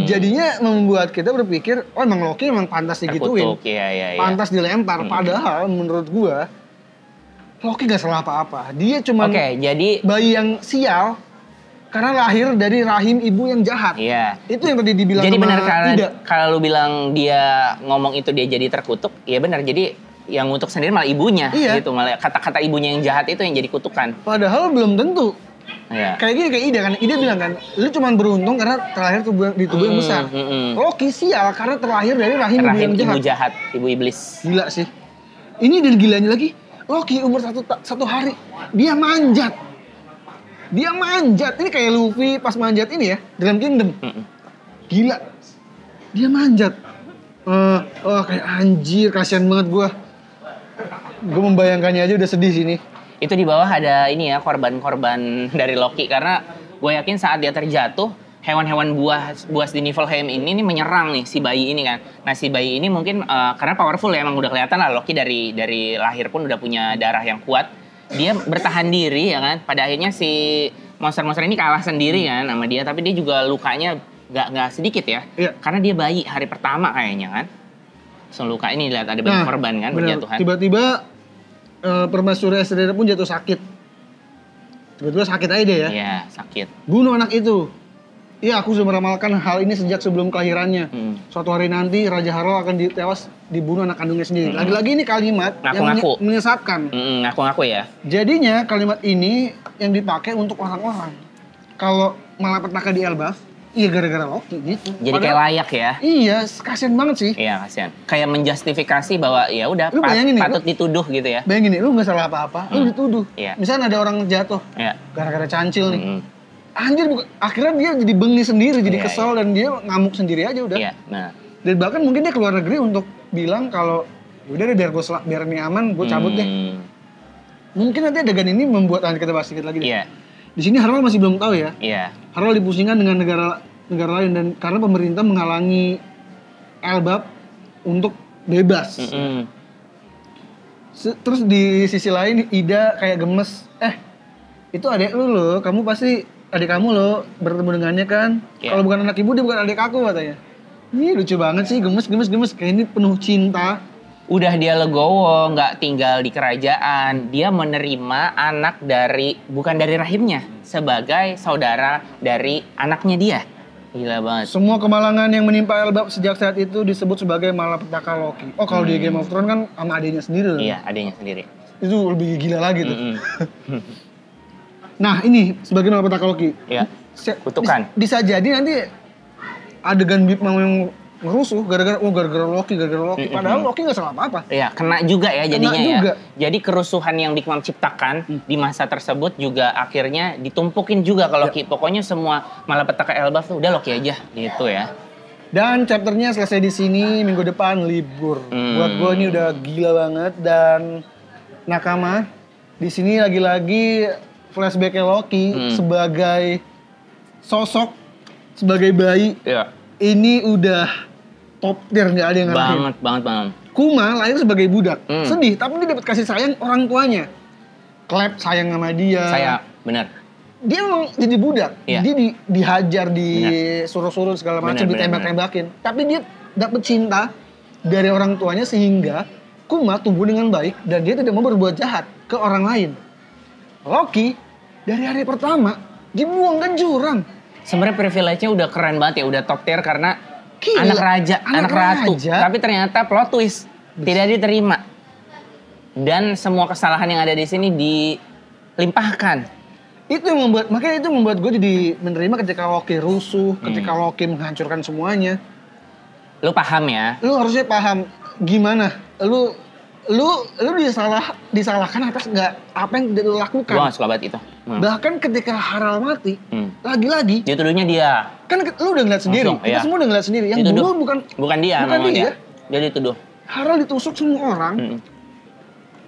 Jadinya membuat kita berpikir, oh emang Loki emang pantas digituin. Iya. Pantas dilempar. Padahal menurut gue, Loki gak salah apa-apa. Dia cuma jadi bayi yang sial karena lahir dari rahim ibu yang jahat. Iya. Itu yang tadi dibilang jadi sama benar Ida. kalau lu bilang dia ngomong itu dia jadi terkutuk, iya benar. Jadi yang ngutuk sendiri malah ibunya gitu. Malah kata-kata ibunya yang jahat itu yang jadi kutukan. Padahal belum tentu. Iya. Kayak gini, kayak Ida kan. Ida bilang kan, lu cuma beruntung karena terlahir di tubuh yang besar. Loki sial karena terlahir dari rahim ibu yang jahat. Ibu jahat, ibu iblis. Gila sih. Ini dan gilanya lagi, Loki umur satu hari, dia manjat. Ini kayak Luffy pas manjat ini ya, Dream Kingdom. Gila. Dia manjat. Kayak anjir, kasihan banget gue. Gue membayangkannya aja udah sedih sini. Itu di bawah ada ini ya, korban-korban dari Loki. Karena gue yakin saat dia terjatuh, hewan-hewan buas di Niflheim ini menyerang nih si bayi ini kan. Nah si bayi ini mungkin karena powerful ya, emang udah kelihatan lah Loki dari lahir pun udah punya darah yang kuat. Dia bertahan diri ya kan. Pada akhirnya si monster-monster ini kalah sendiri kan sama dia. Tapi dia juga lukanya gak sedikit ya. Iya. Karena dia bayi hari pertama kayaknya kan. So luka ini lihat ada banyak korban kan berjatuhan. Tiba-tiba Permaisuri Asriana pun jatuh sakit. Tiba-tiba sakit aja deh ya. Iya sakit. Bunuh anak itu. Iya, aku sudah meramalkan hal ini sejak sebelum kelahirannya. Suatu hari nanti Raja Harrow akan tewas dibunuh anak kandungnya sendiri. Lagi-lagi ini kalimat yang menyesatkan. Ngaku-ngaku ya. Jadinya kalimat ini yang dipakai untuk orang-orang. Kalau malapetaka di Elbaf, iya gara-gara Loki gitu. Jadi kayak layak ya. Iya, kasian banget sih. Iya, kasian. Kayak menjustifikasi bahwa ya udah patut dituduh gitu ya. Bayangin nih, lu nggak salah apa-apa, lu dituduh. Iya. Misalnya ada orang jatuh gara-gara cancil nih. Anjir, akhirnya dia jadi bengi sendiri, jadi kesel dan dia ngamuk sendiri aja udah. Iya, nah. Dan bahkan mungkin dia keluar negeri untuk bilang kalau udah deh biar ini aman, gue cabut deh. Mungkin nanti adegan ini membuat kita bahas sedikit lagi deh. Iya. Di sini Harrow masih belum tahu ya. Iya. Harrow dipusingkan dengan negara lain dan karena pemerintah menghalangi Elbaf untuk bebas. Terus di sisi lain Ida kayak gemes. Itu adek lu loh, kamu pasti adik kamu loh bertemu dengannya kan. Kalau bukan anak ibu dia bukan adik aku katanya. Ini lucu banget sih, gemes. Kayak ini penuh cinta. Udah dia legowo, nggak tinggal di kerajaan. Dia menerima anak bukan dari rahimnya, sebagai saudara dari anaknya dia. Gila banget. Semua kemalangan yang menimpa Elbaf sejak saat itu disebut sebagai malapetaka Loki. Oh kalau di Game of Thrones kan sama adiknya sendiri loh. Iya, adiknya sendiri. Itu lebih gila lagi tuh. Nah ini sebagai malapetaka Loki. Iya. Kutukan. Bisa jadi nanti adegan Bip mau yang ngerusuh gara-gara Loki. Padahal Loki nggak salah apa-apa. Iya, kena juga ya jadinya juga. Ya. Jadi kerusuhan yang Dick Mom ciptakan di masa tersebut juga akhirnya ditumpukin juga ke Loki. Pokoknya semua malapetaka Elbaf tuh udah Loki aja gitu ya. Dan chapternya selesai di sini, minggu depan libur. Buat gue ini udah gila banget dan nakama di sini lagi-lagi flashback Loki sebagai sosok, sebagai bayi. Iya. Ini udah top tier, nggak ada yang ngalahin. Banget. Kuma lahir sebagai budak, sedih, tapi dia dapat kasih sayang orang tuanya. Klep sayang sama dia. Saya, benar. Dia memang jadi budak. Iya. Dia dihajar, disuruh-suruh segala macam, ditembak-tembakin. Tapi dia dapat cinta dari orang tuanya sehingga Kuma tumbuh dengan baik dan dia tidak mau berbuat jahat ke orang lain. Loki dari hari pertama dibuang ke jurang. Sebenarnya privilege-nya udah keren banget ya, udah top tier karena gila, anak raja, anak ratu. Tapi ternyata plot twist tidak diterima. Dan semua kesalahan yang ada di sini dilimpahkan. Makanya itu membuat gue jadi menerima ketika Loki rusuh, ketika Loki menghancurkan semuanya. Lu paham ya? Lu harusnya paham gimana lu disalahkan atas apa yang lu lakukan. Gue gak suka banget itu. Bahkan ketika Harald mati, lagi-lagi dia tuduhnya dia. Kan lu udah ngeliat sendiri, kita semua udah ngeliat sendiri. Yang dituduh. bunuh bukan dia. Dia dituduh. Harald ditusuk semua orang.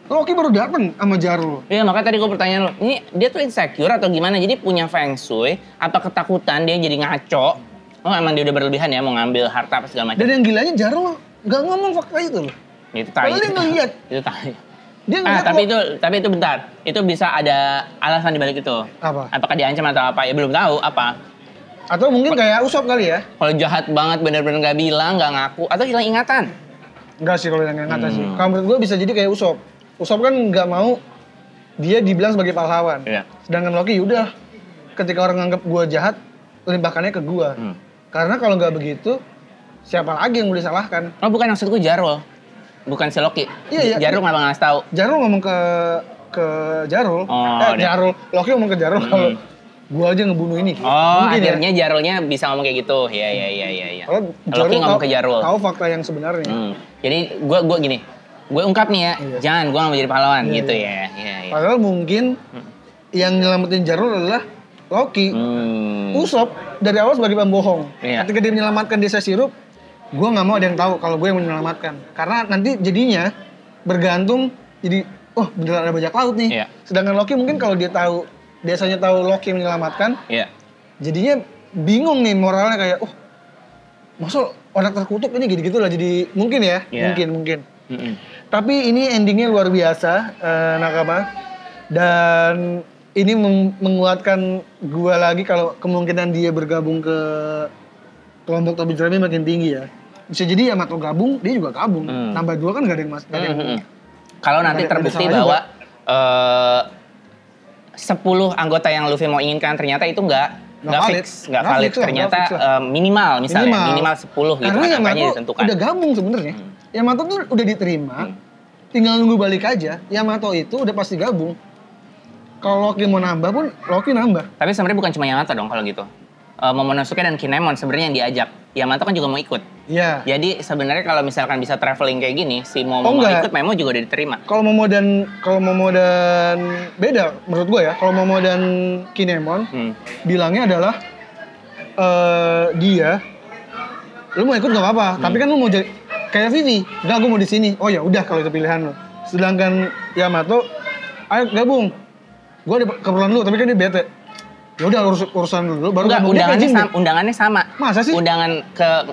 Loki baru datang sama Jarl. Iya, makanya tadi gue pertanyaan lo, ini dia tuh insecure atau gimana? Jadi punya feng shui, apa ketakutan dia jadi ngaco? Oh emang dia udah berlebihan ya mau ngambil harta apa segala macam. Dan yang gilanya Jarl nggak ngomong fakta itu loh. Itu tai. Padahal dia ngeliat. Itu tai. Dia ngeliat tapi itu bentar. Itu bisa ada alasan di balik itu. Apa? Apakah diancam atau apa? Ya belum tahu apa. Atau mungkin kayak Usop kali ya? Kalau jahat banget bener-bener nggak bilang, nggak ngaku, atau hilang ingatan. Enggak sih kalau yang ngata sih. Kalau menurut gue bisa jadi kayak Usop. Usop kan nggak mau dia dibilang sebagai pahlawan. Iya. Sedangkan Loki udah ketika orang nganggap gue jahat, limpahkannya ke gue. Karena kalau nggak begitu, siapa lagi yang boleh salahkan? Oh bukan maksudku Jarl. Bukan si Loki. Iya. Jarl kenapa nggak tahu? Jarl ngomong ke Jarl. Jarl. Loki ngomong ke Jarl kalau gue aja ngebunuh ini. Oh, mungkin akhirnya ya. Jarlnya bisa ngomong kayak gitu. Iya. Kalau Loki ngomong ke Jarl. Tahu fakta yang sebenarnya. Jadi gue gini, gue ungkap nih ya, jangan gue nggak mau jadi pahlawan gitu ya. Padahal mungkin yang nyelamatin Jarl adalah Loki. Usop dari awal sebagai pembohong. Iya. Ketika dia menyelamatkan desa Sirup, gue nggak mau ada yang tahu kalau gue yang menyelamatkan. Karena nanti jadinya bergantung jadi, oh beneran ada bajak laut nih. Iya. Sedangkan Loki mungkin kalau dia tahu biasanya tahu Loki menyelamatkan, jadinya bingung nih moralnya kayak, oh masa anak terkutuk ini gitu-gitu lah, jadi mungkin ya, mungkin. Tapi ini endingnya luar biasa, Nakama, dan ini menguatkan gua lagi kalau kemungkinan dia bergabung ke kelompok Toby Jeremy makin tinggi ya. Bisa jadi Yamato gabung, dia juga gabung. Nambah 2 kan gak ada yang Kalau nanti terbukti bahwa 10 anggota yang Luffy mau inginkan ternyata itu nggak valid. Ternyata minimal 10 gitu. Karena Yamato udah gabung sebenarnya. Yamato tuh udah diterima, tinggal nunggu balik aja. Yamato itu udah pasti gabung. Kalau Loki mau nambah pun Loki nambah. Tapi sebenarnya bukan cuma Yamato dong kalau gitu. Momonosuke dan Kinemon sebenarnya yang diajak. Yamato kan juga mau ikut. Iya. Jadi sebenarnya kalau misalkan bisa traveling kayak gini, si Momo mau ikut, Memo juga udah diterima. Kalau Momo dan beda menurut gue ya. Kalau Momo dan Kinemon bilangnya adalah dia, lu mau ikut nggak apa-apa. Tapi kan lu mau jadi kayak Vivi, enggak gue mau di sini. Oh ya udah kalau itu pilihan lu. Sedangkan Yamato, ayo gabung. Gue ada keperluan lu, tapi kan dia bete. Ya udah urusan dulu baru undangannya sama. Masa sih? Undangan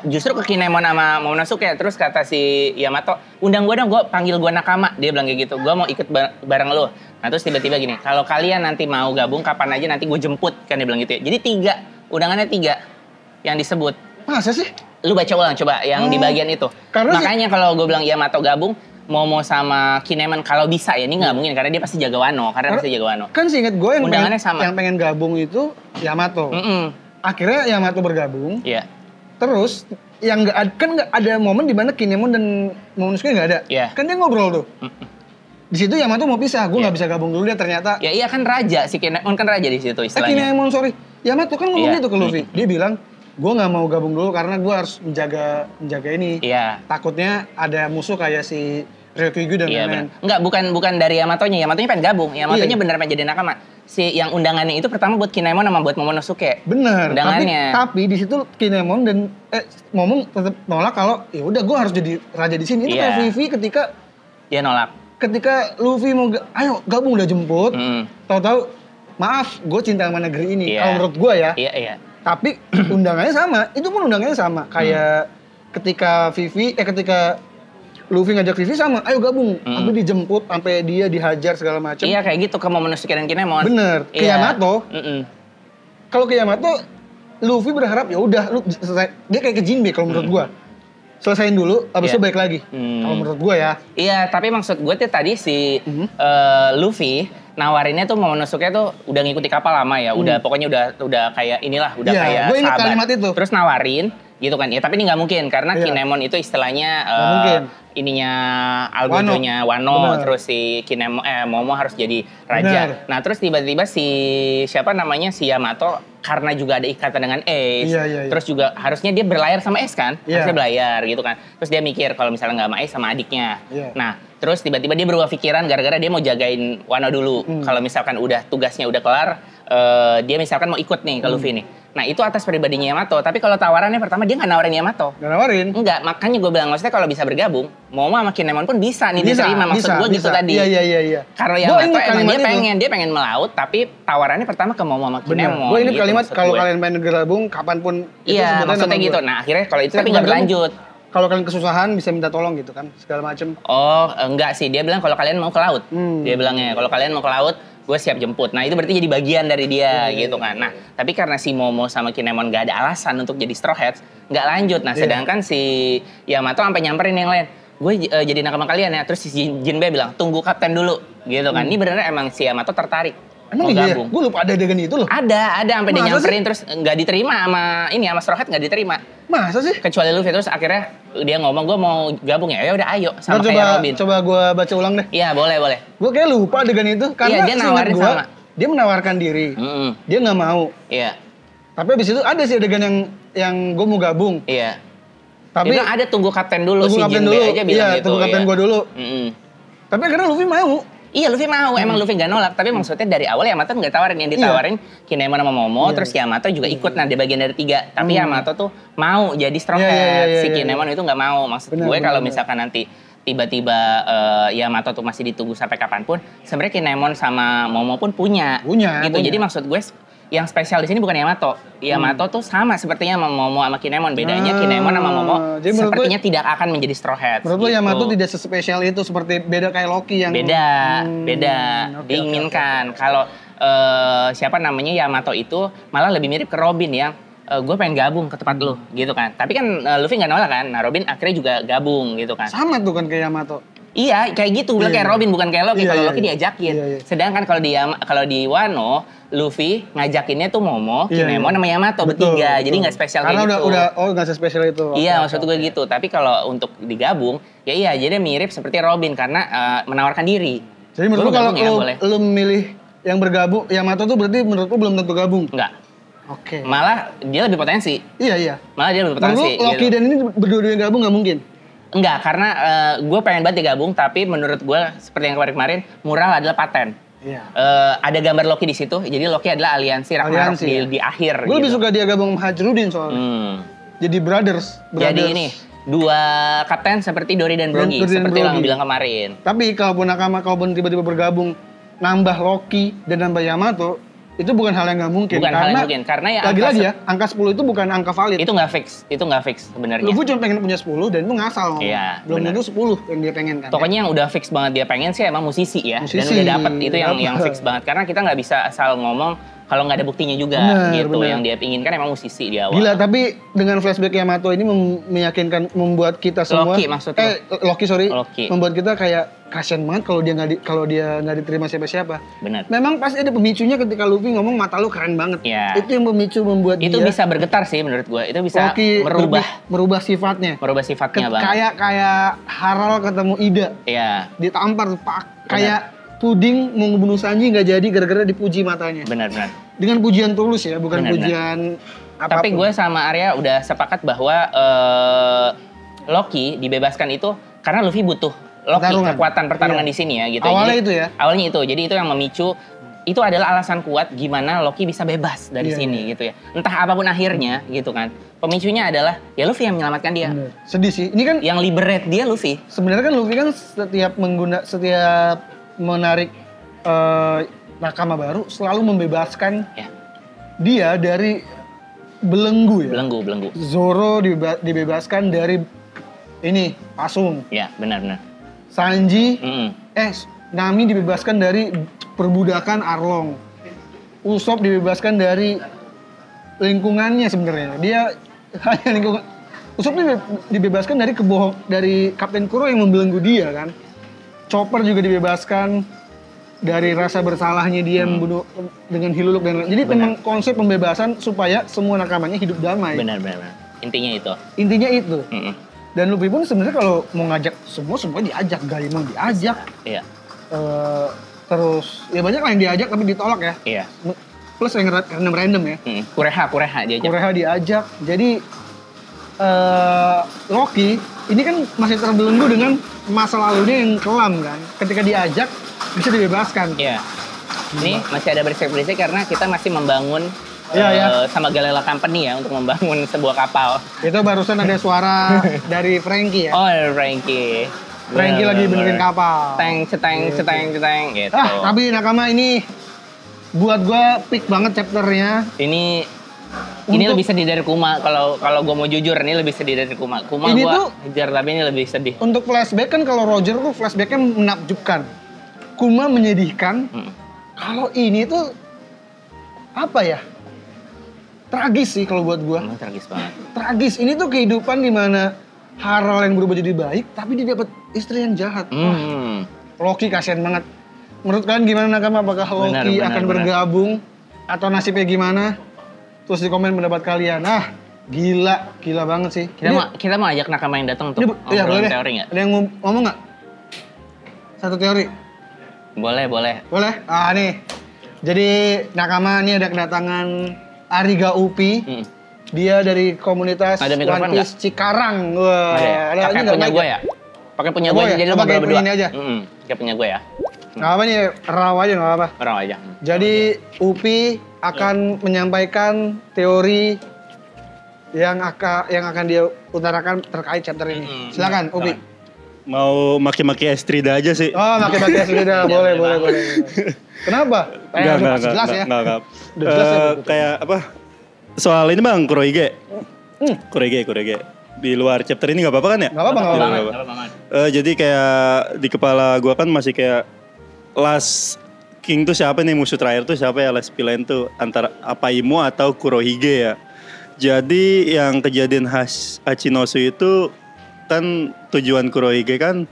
justru ke Kinemon sama Momonosuke, terus kata si Yamato, undang gue dong, gue panggil gue Nakama. Dia bilang kayak gitu. Gue mau ikut bareng lu. Nah, terus tiba-tiba gini, kalau kalian nanti mau gabung kapan aja nanti gue jemput, kan dia bilang gitu ya. Jadi 3, undangannya 3 yang disebut. Masa sih? Lu baca ulang coba yang di bagian itu. Makanya kalau gue bilang Yamato gabung, Momo sama Kinemon kalau bisa ya, ini nggak mungkin karena dia pasti jaga Wano, Kan seinget gue yang pengen gabung itu Yamato. Akhirnya Yamato bergabung. Iya. Terus yang nggak ada momen di mana Kinemon dan Momonosuke nggak ada. Iya. Kan dia ngobrol tuh. Di situ Yamato mau pisah, gue nggak bisa gabung dulu dia ternyata. Ya iya kan raja, si Kinemon kan raja di situ istilahnya. Kinemon Yamato kan ngomong gitu ke Luffy. Dia bilang, gue nggak mau gabung dulu karena gue harus menjaga ini. Iya. Takutnya ada musuh kayak si Ryukyugu dan lain-lain. Enggak, bukan dari Yamatonya pengen gabung. Yamatonya bener pengen jadi nakama. Si yang undangannya itu pertama buat Kinemon sama buat Momonosuke. Bener. Tapi di situ Kinemon dan Momon tetap nolak kalau ya udah gue harus jadi raja di sini. Itu kayak Vivi ketika dia nolak. Ketika Luffy mau ayo gabung udah jemput. Tahu-tahu maaf, gue cinta sama negeri ini. Kalau menurut gue ya. Iya. Tapi undangannya sama. Itu pun undangannya sama. Kayak ketika Luffy ngajak Vivi sama, ayo gabung. Sampai dijemput, sampai dia dihajar segala macam. Iya kayak gitu ke Momonosuke dan Kinemon. Bener. Ke Yamato. Kalau ke Yamato, Luffy berharap ya udah lu selesai. Dia kayak ke Jinbe kalau menurut gua. Selesain dulu, abis itu balik lagi. Kalau menurut gua ya. Iya, tapi maksud gue tuh tadi si Luffy nawarinnya tuh Momonosuke tuh udah ngikuti kapal lama ya. Pokoknya udah kayak inilah, udah kayak gua ingat sahabat. Kalimat itu. Terus nawarin gitu kan ya, tapi ini nggak mungkin karena Kinemon itu istilahnya ininya algojonya Wano. Terus si Momo harus jadi raja. Nah terus tiba-tiba si Yamato karena juga ada ikatan dengan Ace, terus juga harusnya dia berlayar sama Ace kan, harusnya berlayar gitu kan. Terus dia mikir kalau misalnya nggak sama Ace sama adiknya. Nah terus tiba-tiba dia berubah pikiran gara-gara dia mau jagain Wano dulu. Kalau misalkan tugasnya udah kelar, dia misalkan mau ikut nih ke Luffy nih. Nah itu atas pribadinya Yamato. Tapi kalau tawarannya pertama dia nggak nawarin Yamato. Nggak nawarin? Enggak, makanya gue bilang maksudnya kalau bisa bergabung, Momo sama Kinemon pun bisa nih diterima. Maksud gue gitu tadi. Iya. Kalau Yamato emang dia pengen melaut, tapi tawarannya pertama ke Momo sama Kinemon. Gue ini gitu, kalimat kalau kalian pengen bergabung kapanpun. Iya, maksudnya gitu. Nah akhirnya kalau itu tapi nggak berlanjut. Kalau kalian kesusahan bisa minta tolong gitu kan, segala macem. Oh enggak sih, dia bilang kalau kalian mau ke laut. Dia bilangnya kalau kalian mau ke laut, gue siap jemput. Nah itu berarti jadi bagian dari dia gitu kan. Nah tapi karena si Momo sama Kinemon gak ada alasan untuk jadi Straw Hats, nggak lanjut. Nah sedangkan si Yamato sampai nyamperin yang lain. Gue jadi nakama kalian ya. Terus si Jinbei bilang tunggu kapten dulu gitu kan. Ini benernya emang si Yamato tertarik. Emang iya? Gue lupa ada adegan itu loh. Ada sampai dia nyamperin terus nggak diterima sama Straw Hat nggak diterima. Masa sih? Kecuali Luffy terus akhirnya dia ngomong gue mau gabung ya. Ya udah ayo sama kayak Robin. Coba gue baca ulang deh. Iya boleh. Gue kayak lupa adegan itu karena dia nawarin sama. Dia menawarkan diri. Dia nggak mau. Iya. Tapi abis itu ada sih adegan yang gue mau gabung. Iya. Tapi dia bilang ada tunggu kapten dulu si Jinbei aja bilang gitu. Tunggu kapten gue dulu. Tapi akhirnya Luffy mau. Iya Luffy mau, emang Luffy gak nolak. Tapi maksudnya dari awal Yamato nggak tawarin. Yang ditawarin Kinemon sama Momo, terus Yamato juga ikut. Nah di bagian dari 3. Tapi Yamato tuh mau jadi Straw Hat. Si Kinemon itu nggak mau. Maksud gue kalau misalkan nanti tiba-tiba Yamato tuh masih ditunggu sampai kapanpun, sebenarnya Kinemon sama Momo pun punya. Gitu. Jadi maksud gue yang spesial di sini bukan Yamato. Yamato tuh sama sepertinya sama Momo sama Kinemon. Bedanya Kinemon sama Momo sepertinya tidak akan menjadi Straw Hats. Menurut lo Yamato tidak sespesial itu, seperti beda kayak Loki yang beda. Diinginkan. Kalau siapa namanya Yamato itu malah lebih mirip ke Robin yang gue pengen gabung ke tempat lu gitu kan. Tapi kan Luffy nggak nolak kan. Nah Robin akhirnya juga gabung gitu kan. Sama tuh kan kayak Yamato. Iya, kayak gitu. Bilang kayak Robin bukan kayak Loki. Kalau Loki diajakin. Sedangkan kalau di Wano, Luffy ngajakinnya tuh Momo, Kinemon sama Yamato bertiga. Jadi nggak spesial kayak gitu. Karena nggak spesial itu. Iya, maksud gue gitu. Tapi kalau untuk digabung, jadi mirip seperti Robin karena menawarkan diri. Jadi menurut lu kalau lu memilih yang bergabung, Yamato tuh berarti menurut lu belum tentu gabung? Enggak. Oke. Malah dia lebih potensi. Iya. Malah dia lebih potensi. Menurut Loki dan ini berdua-duanya gabung nggak mungkin? Enggak, karena gue pengen banget digabung, tapi menurut gue seperti yang kemarin mural adalah paten. Iya. Ada gambar Loki di situ, jadi Loki adalah aliansi Ragnarok di akhir. Gue lebih suka dia gabung sama Hajrudin soalnya. Jadi brothers. Jadi ini 2 kapten seperti Dory dan Brogy, seperti yang bilang kemarin. Tapi kalaupun nakama, kalaupun tiba-tiba bergabung nambah Loki dan nambah Yamato, itu bukan hal yang nggak mungkin. Karena ya lagi-lagi angka 10 itu bukan angka valid. Itu nggak fix sebenarnya. Luffy cuma pengen punya 10 dan itu ngasal ngomong. Iya, belum tentu 10 yang dia pengen kan. Pokoknya yang udah fix banget dia pengen sih emang musisi ya. Dan udah dapet itu yang fix banget. Karena kita nggak bisa asal ngomong kalau nggak ada buktinya juga bener. Yang dia inginkan emang musisi di awal. Gila, tapi dengan flashback Yamato ini meyakinkan, membuat kita semua Loki maksudnya. Loki. Membuat kita kayak kasian banget kalau dia nggak diterima siapa-siapa. Benar. Memang pasti ada pemicunya ketika Luffy ngomong mata lu keren banget. Ya. Itu yang memicu membuat itu dia bisa bergetar sih menurut gue. Itu bisa Loki merubah sifatnya. Banget. Kayak Harald ketemu Ida. Iya. Ditampar kayak Puding mau ngebunuh Sanji nggak jadi gara-gara dipuji matanya. Benar. Dengan pujian tulus ya, bukan pujian apapun. Tapi gue sama Arya udah sepakat bahwa Loki dibebaskan itu karena Luffy butuh Loki kekuatan pertarungan di sini ya gitu. Awalnya itu. Jadi itu yang memicu, itu adalah alasan kuat gimana Loki bisa bebas dari sini gitu ya. Entah apapun akhirnya gitu kan. Pemicunya adalah ya Luffy yang menyelamatkan dia. Bener. Sedih sih. Ini kan yang liberate dia Luffy. Sebenarnya kan Luffy kan setiap menarik nakama baru selalu membebaskan dia dari belenggu ya. Belenggu. Zoro dibebaskan dari ini Pasung. Ya, benar. Sanji, Nami dibebaskan dari perbudakan Arlong. Usopp dibebaskan dari lingkungannya sebenarnya. Dia hanya lingkungan. Usopp dibebaskan dari Kapten Kuro yang membelenggu dia kan. Chopper juga dibebaskan dari rasa bersalahnya dia membunuh dengan Hiluluk dan lain. Jadi memang konsep pembebasan supaya semua nakamanya hidup damai. Benar. Intinya itu. Dan Luffy pun sebenarnya kalau mau ngajak semua diajak. Gaimon diajak. Iya. Terus ya banyak lah yang diajak tapi ditolak ya. Iya. Plus yang random ya. Kureha diajak. Kureha diajak. Jadi Loki ini kan masih terbelenggu dengan masa lalunya yang kelam kan. Ketika diajak bisa dibebaskan. Iya. Ini masih ada berisik-berisik karena kita masih membangun sama Galela Company ya untuk membangun sebuah kapal. Itu barusan ada suara dari Frankie ya. Oh, Frankie. Frankie lagi benerin kapal. Ceteng gitu. Tapi nakama ini buat gua pick banget chapternya. Ini lebih sedih dari Kuma. Kalau gue mau jujur, ini lebih sedih dari Kuma. Kuma gue hajar, tapi ini lebih sedih. Untuk flashback kan, kalau Roger tuh flashbacknya menakjubkan, Kuma menyedihkan. Kalau ini tuh apa ya? Tragis sih kalau buat gue. Tragis banget. Tragis. Ini tuh kehidupan di mana Harald yang berubah jadi baik, tapi dia dapat istri yang jahat. Wah, Loki kasihan banget. Menurut kalian gimana nakama? Apakah Loki akan bergabung atau nasibnya gimana? Terus di komen pendapat kalian. Gila banget sih. Kita mau ajak nakama yang datang untuk ngobrolin teori nggak? Ada yang ngomong nggak? Satu teori? Boleh. Nih. Jadi nakama ini ada kedatangan Ariga Upi. Dia dari komunitas One Piece Cikarang. Wah, pakai punya gue ya? Pakai punya gue jadi pakai berdua. Ini aja. Pakai punya gue ya. Nggak apa nih, raw aja nggak apa. Raw aja. Jadi Upi akan menyampaikan teori yang akan dia utarakan terkait chapter ini. Silakan Upi. Mau maki-maki Estrida aja sih. Oh, maki-maki Estrida. boleh. Kenapa? Enggak. Jelas ya. Enggak. Udah jelas ya. Kayak apa? Soal ini Bang, Kurohige. Kurohige. Di luar chapter ini nggak apa-apa kan ya? Nggak apa-apa. Jadi kayak di kepala gua kan masih kayak Last King tuh siapa nih, musuh terakhir tuh siapa ya, Last Villain tuh antara Apaimu atau Kurohige ya. Jadi yang kejadian Hachinosu itu kan tujuan Kurohige kan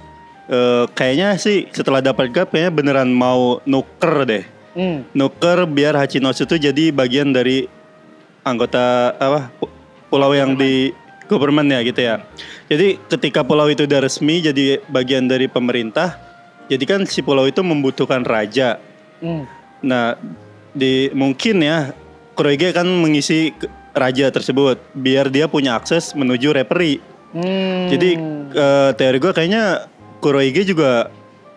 kayaknya sih setelah dapat gap kayaknya beneran mau nuker deh. Nuker biar Hachinosu tuh jadi bagian dari anggota pulau yang di government ya gitu ya. Jadi ketika pulau itu udah resmi jadi bagian dari pemerintah, jadi kan si pulau itu membutuhkan raja. Nah, mungkin ya Kurohige kan mengisi raja tersebut biar dia punya akses menuju referee. Jadi teori gue kayaknya Kurohige juga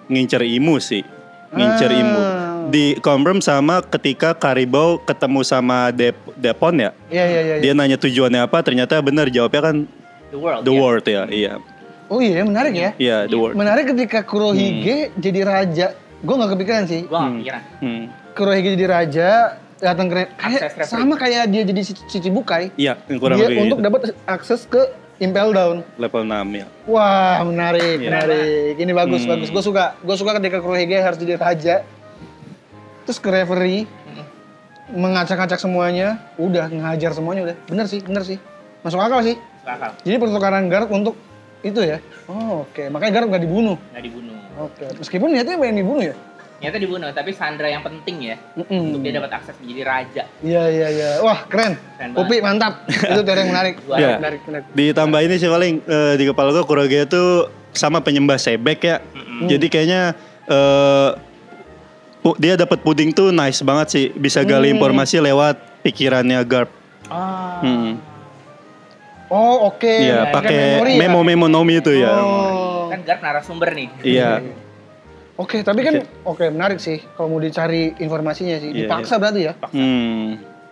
ngincer Imu sih. Imu. Di confirm sama ketika Karibou ketemu sama Depon ya. Iya. Dia nanya tujuannya apa, ternyata benar jawabnya kan The World ya. Iya. Oh iya, menarik ya. Iya, The World. Menarik ketika Kurohige jadi raja. Gue nggak kepikiran sih. Gue nggak kepikiran. Kurohige jadi raja, datang ke sama kayak dia jadi Shichibukai. Iya, kurang dia lebih untuk dapat akses ke Impel Down. Level 6 ya. Wah, menarik. Ini bagus. Gue suka ketika Kurohige harus jadi raja. Terus ke referee, mengacak-acak semuanya, udah ngehajar semuanya udah. Bener sih. Masuk akal sih. Jadi pertukaran guard untuk itu ya. Oh, oke. Makanya guard nggak dibunuh. Oke. Meskipun niatnya pengen dibunuh ya. Niatnya dibunuh, tapi Sandra yang penting ya. Untuk dia dapat akses menjadi raja. Iya. Wah, keren. Upi mantap. Itu teori yang menarik. Menarik. Ditambah ini sih paling di kepala gue Kurohige itu sama penyembah sebek ya. Jadi kayaknya dia dapat puding tuh nice banget sih, bisa gali informasi lewat pikirannya Garp. Oh oke. Iya, pakai memo nomi itu ya. Kan Garp narasumber nih. Iya. Oke, tapi kan menarik sih kalau mau dicari informasinya sih. Dipaksa berarti ya.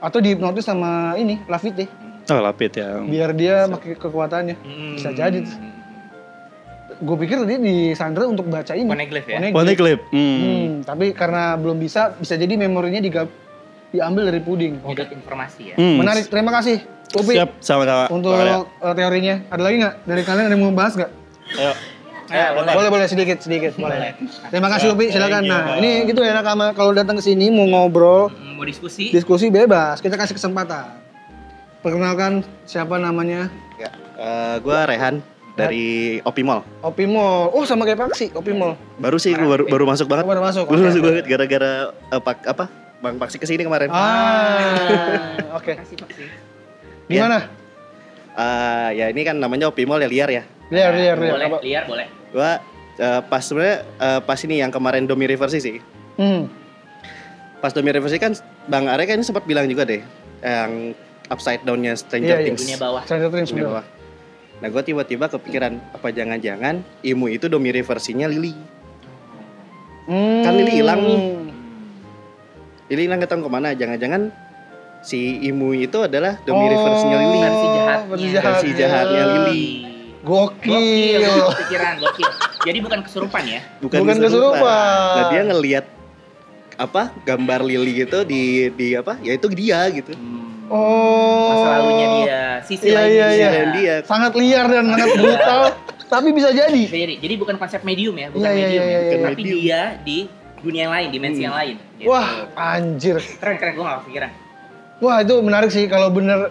Atau dihipnotis sama ini Lafitte. Oh Lafitte ya. Biar dia pakai kekuatannya. Bisa jadi. Gue pikir tadi di Sandra untuk baca ini. Poneglyph ya? Poneglyph. Tapi karena belum bisa jadi memorinya diambil dari puding. Nyedot informasi ya. Menarik, terima kasih Upi. Siap, sama-sama. Untuk teorinya. Ada lagi nggak? Dari kalian ada yang mau bahas nggak? Ayo. Boleh sedikit. Boleh. Terima kasih Upi, silakan. Nah, ini gitu ya nakama, kalau datang ke sini mau ngobrol, mau diskusi bebas. Kita kasih kesempatan. Perkenalkan siapa namanya? Ya, gue Rehan dari Opimall. Oh, sama kayak Paksi, Opimall. Baru sih, baru masuk banget. Baru masuk. Baru masuk banget gara-gara Bang Paksi kesini kemarin. Oke. Gimana? Ya ini kan namanya Opimall ya, liar ya. Liar. Boleh. Gua pas ini yang kemarin Domi Reversi sih. Pas Domi Reversi kan Bang Are kan sempat bilang juga deh yang upside down-nya Stranger Things. Dunia bawah. Stranger Things dunia bawah. Nah gue tiba-tiba kepikiran apa jangan-jangan Imu itu Domi Reversinya Lily. Kan Lily hilang nih. Lily hilang, gak tahu kemana. Jangan-jangan si Imu itu adalah Domi reverse-nya Lily. Versi jahatnya Lily. Gokil. Pikiran gokil. Jadi bukan kesurupan ya? Bukan kesurupan. Nah, dia ngelihat gambar Lily gitu di apa? Ya itu dia gitu. Masa lalunya dia, sisi lain dia. Sangat liar dan sangat brutal, tapi bisa jadi. Jadi bukan konsep medium ya, bukan medium. Tapi medium. Dia di dunia yang lain, dimensi yang lain. Gitu. Wah, anjir. Keren, gue gak kepikiran. Wah, itu menarik sih kalau bener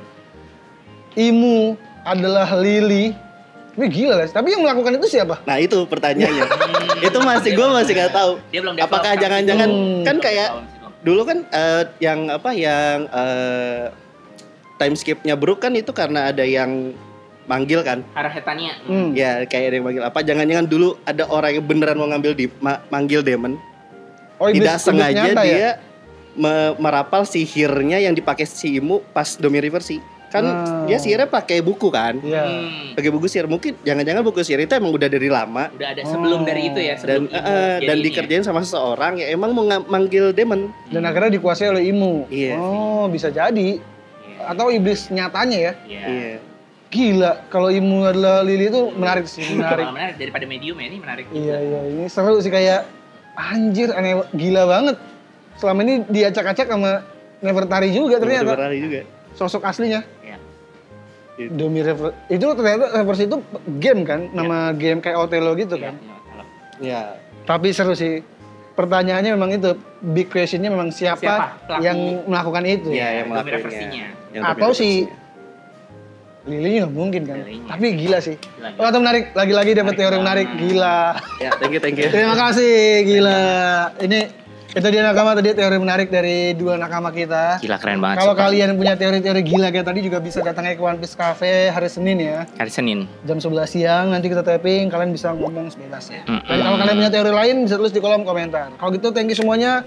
Imu adalah Lily. Tapi gila lah, tapi yang melakukan itu siapa? Nah itu pertanyaannya. Itu gue masih gak tahu. Dia belum apakah jangan-jangan kan kayak dulu kan yang time skip-nya Brook kan itu karena ada yang manggil kan. Harahetania. Ya kayak ada yang manggil. Apa jangan-jangan dulu ada orang yang beneran mau ngambil manggil Demon. Tidak sengaja dia merapal sihirnya yang dipakai si Imu pas Domi Reversi. Kan dia sihirnya pakai buku kan. Pakai buku sihir. Mungkin jangan-jangan buku sihir itu emang udah dari lama. Udah ada sebelum dari itu ya. Dan dikerjain sama seseorang yang emang mau manggil Demon. Dan akhirnya dikuasai oleh Imu. Iya. Oh, bisa jadi. Atau iblis nyatanya ya. Iya. Gila, kalau Imu adalah Lily itu menarik sih, menarik. Menarik daripada medium ya, ini menarik. Iya, ini seru sih, kayak anjir, aneh, gila banget. Selama ini diacak-acak sama Nefertari juga ternyata. Nefertari juga. Sosok aslinya. Iya. Domi itu ternyata reverse itu game kan, nama game kayak Othello gitu kan. Iya. Tapi seru sih. Pertanyaannya memang itu, big questionnya memang siapa yang melakukan itu. Iya, yang Domi melakukannya. reversinya. Atau si Lily nggak mungkin kan. Lily-nya. Tapi gila sih. Oh, itu menarik. Lagi-lagi dapat teori menarik. Gila. Ya, thank you. Terima kasih. Gila. Itu dia nakama tadi, teori menarik dari dua nakama kita. Gila, keren banget. Kalau kalian punya teori-teori gila kayak tadi juga bisa datang ke One Piece Cafe hari Senin ya. Hari Senin. Jam 11 siang nanti kita tapping, kalian bisa ngomong sebebas ya. Dan kalau kalian punya teori lain bisa tulis di kolom komentar. Kalau gitu thank you semuanya.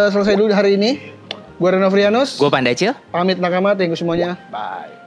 Selesai dulu hari ini. Gue Reno Frianus. Gue Pandacil. Pamit nakama, thank you semuanya. Bye.